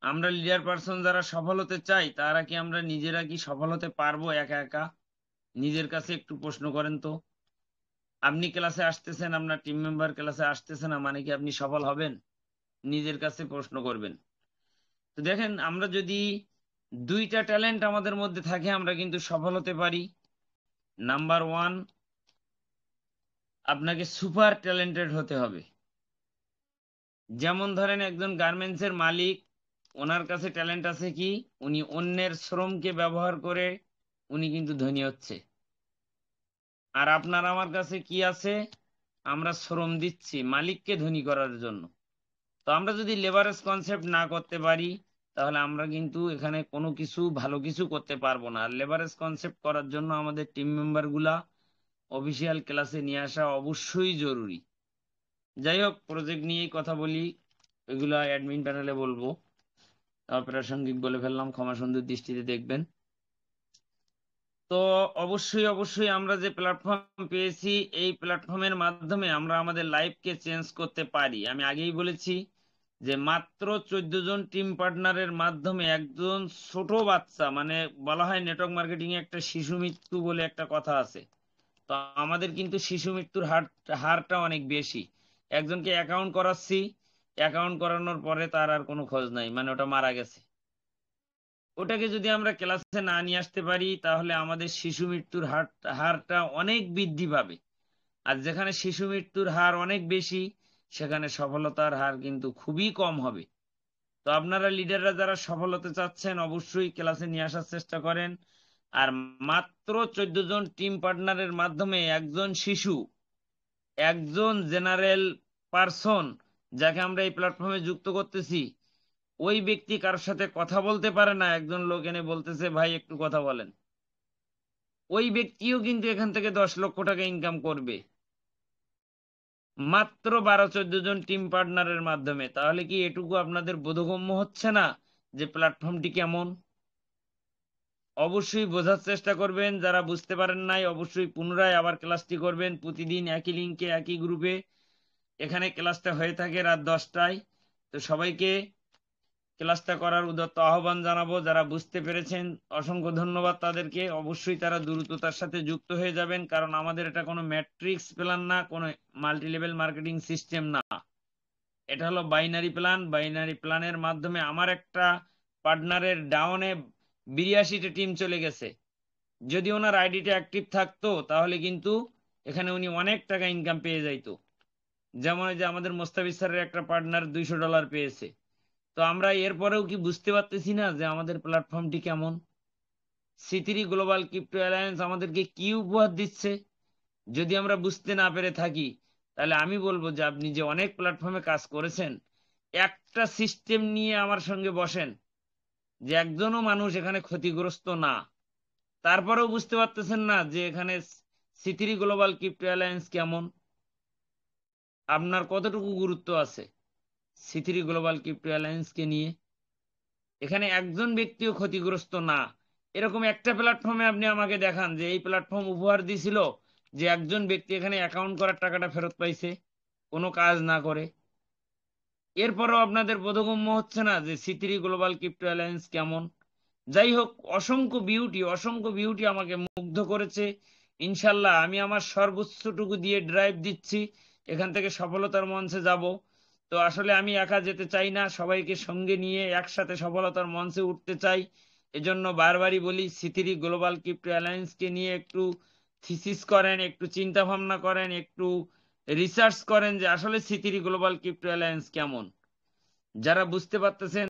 Speaker 3: আমরা লিডার পার্সন যারা সফল হতে চাই তারা কি আমরা নিজেরা কি সফল হতে পারবো একা একা? নিজের কাছে একটু প্রশ্ন করেন তো। আপনি ক্লাসে আসতেছেন, আপনার টিম মেম্বার ক্লাসে আসতেছে না, মানে কি আপনি সফল হবেন? নিজের কাছে প্রশ্ন করবেন। তো দেখেন, আমরা যদি দুইটা ট্যালেন্ট আমাদের মধ্যে থাকে আমরা কিন্তু সফল হতে পারি। নাম্বার ওয়ান, আপনাকে সুপার ট্যালেন্টেড হতে হবে। যেমন ধরেন একজন গার্মেন্টস এর মালিক, ওনার কাছে ট্যালেন্ট আছে কি, উনি অন্যের শ্রমকে ব্যবহার করে উনি কিন্তু ধনী হচ্ছে। আর আপনার আমার কাছে কি আছে, আমরা শ্রম দিচ্ছি মালিককে ধনী করার জন্য। তো আমরা যদি লেভারেজ কনসেপ্ট না করতে পারি তাহলে আমরা কিন্তু এখানে কোনো কিছু ভালো কিছু করতে পারবো না। আর লেভারেজ কনসেপ্ট করার জন্য আমাদের টিম মেম্বার গুলা অফিসিয়াল ক্লাসে নিয়ে আসা অবশ্যই জরুরি। যাই হোক, প্রজেক্ট নিয়েই কথা বলি, এগুলা অ্যাডমিন প্যানেলে বলবো। অপ্রাসঙ্গিক বলে ফেললাম, ক্ষমা সুন্দর দৃষ্টিতে দেখবেন। তো অবশ্যই অবশ্যই আমরা যে প্ল্যাটফর্ম পেয়েছি এই প্ল্যাটফর্মের মাধ্যমে আমরা আমাদের লাইফকে চেঞ্জ করতে পারি। আমি আগেই বলেছি যে মাত্র 14 জন টিম পার্টনারের মাধ্যমে একজন ছোট বাচ্চা, মানে বলা হয় নেটওয়ার্ক মার্কেটিং এ একটা শিশু মৃত্যু বলে একটা কথা আছে। তো আমাদের কিন্তু শিশু মৃত্যুর হারটা অনেক বেশি। একজনকে অ্যাকাউন্ট করাচ্ছি, অ্যাকাউন্ট করানোর পরে তার আর কোনো খোঁজ নাই, মানে ওটা মারা গেছে। ওটাকে যদি আমরা ক্লাসে না নিয়ে আসতে পারি তাহলে আমাদের শিশু মৃত্যুর হারটা অনেক বৃদ্ধি পাবে। আর যেখানে শিশু মৃত্যুর হার অনেক বেশি সেখানে সফলতার হার কিন্তু খুবই কম হবে। তো আপনারা লিডাররা যারা সফল হতে চাচ্ছেন অবশ্যই ক্লাসে নিয়ে আসার চেষ্টা করেন। আর মাত্র 14 জন টিম পার্টনারের মাধ্যমে একজন শিশু, একজন জেনারেল পারসন যাকে আমরা এই প্ল্যাটফর্মে যুক্ত করতেছি, ওই ব্যক্তি কারোর সাথে কথা বলতে পারে না, একজন লোক এনে বলতেছে ভাই একটু কথা বলেন, ওই ব্যক্তিও কিন্তু এখান থেকে 10 লক্ষ টাকা ইনকাম করবে মাত্র 12-14 জন টিম পার্টনারের মাধ্যমে। তাহলে কি এটুকু আপনাদের বোধগম্য হচ্ছে না যে প্ল্যাটফর্মটি কেমন? অবশ্যই বোঝার চেষ্টা করবেন। যারা বুঝতে পারেন নাই অবশ্যই পুনরায় আবার ক্লাসটি করবেন। প্রতিদিন একই লিঙ্কে একই গ্রুপে এখানে ক্লাসটা হয়ে থাকে রাত 10টায়। তো সবাইকে ক্লাসটা করার উদাত্ত আহ্বান জানাবো। যারা বুঝতে পেরেছেন অসংখ্য ধন্যবাদ তাদেরকে। অবশ্যই তারা দ্রুততার সাথে যুক্ত হয়ে যাবেন, কারণ আমাদের এটা কোনো ম্যাট্রিক্স প্ল্যান না, কোনো মাল্টি লেভেল মার্কেটিং সিস্টেম না, এটা হলো বাইনারি প্ল্যান। বাইনারি প্ল্যানের মাধ্যমে আমার একটা পার্টনারের ডাউনে 82টা টিম চলে গেছে। যদি ওনার আইডিটা অ্যাক্টিভ থাকতো তাহলে কিন্তু এখানে উনি অনেক টাকা ইনকাম পেয়ে যাইতো। যেমন যে আমাদের মোস্তাফিজ স্যারের একটা পার্টনার $200 পেয়েছে। তো আমরা এরপরেও কি বুঝতে পারতেছি না যে আমাদের প্ল্যাটফর্মটি কেমন? C3 গ্লোবাল ক্রিপ্টো অ্যালায়েন্স আমাদেরকে কি উপহার দিচ্ছে যদি আমরা বুঝতে না পেরে থাকি, তাহলে আমি বলবো যে আপনি যে অনেক প্ল্যাটফর্মে কাজ করেছেন, একটা সিস্টেম নিয়ে আমার সঙ্গে বসেন যে একজনও মানুষ এখানে ক্ষতিগ্রস্ত না। তারপরেও বুঝতে পারতেছেন না যে এখানে C3 গ্লোবাল ক্রিপ্টো অ্যালায়েন্স কেমন, আপনার কতটুকু গুরুত্ব আছে C3 গ্লোবাল ক্রিপ্টো অ্যালায়েন্সকে নিয়ে। এখানে একজন ব্যক্তিও ক্ষতিগ্রস্ত না। এরকম একটা প্ল্যাটফর্মে আপনি আমাকে দেখান যে এই প্ল্যাটফর্ম উপহার দিছিল যে একজন ব্যক্তি এখানে অ্যাকাউন্ট করার টাকাটা ফেরত পাইছে কোনো কাজ না করে। এরপরও আপনাদের বোধগম্য হচ্ছে না যে C3 গ্লোবাল ক্রিপ্টো অ্যালায়েন্স কেমন। যাই হোক, অসংখ্য বিউটি আমাকে মুগ্ধ করেছে। ইনশাল্লাহ আমি আমার সর্বোচ্চটুকু দিয়ে ড্রাইভ দিচ্ছি, এখান থেকে সফলতার মঞ্চে যাব। তো আসলে আমি একা যেতে চাই না, সবাইকে সঙ্গে নিয়ে একসাথে সফলতার মঞ্চে উঠতে চাই। এজন্য বারবারই বলি C3 গ্লোবাল ক্রিপ্টো অ্যালায়েন্সকে নিয়ে একটু থিসিস করেন, একটু চিন্তা ভাবনা করেন, একটু রিসার্চ করেন যে আসলে C3 গ্লোবাল ক্রিপ্টো অ্যালায়েন্স কেমন। যারা বুঝতে পারতেছেন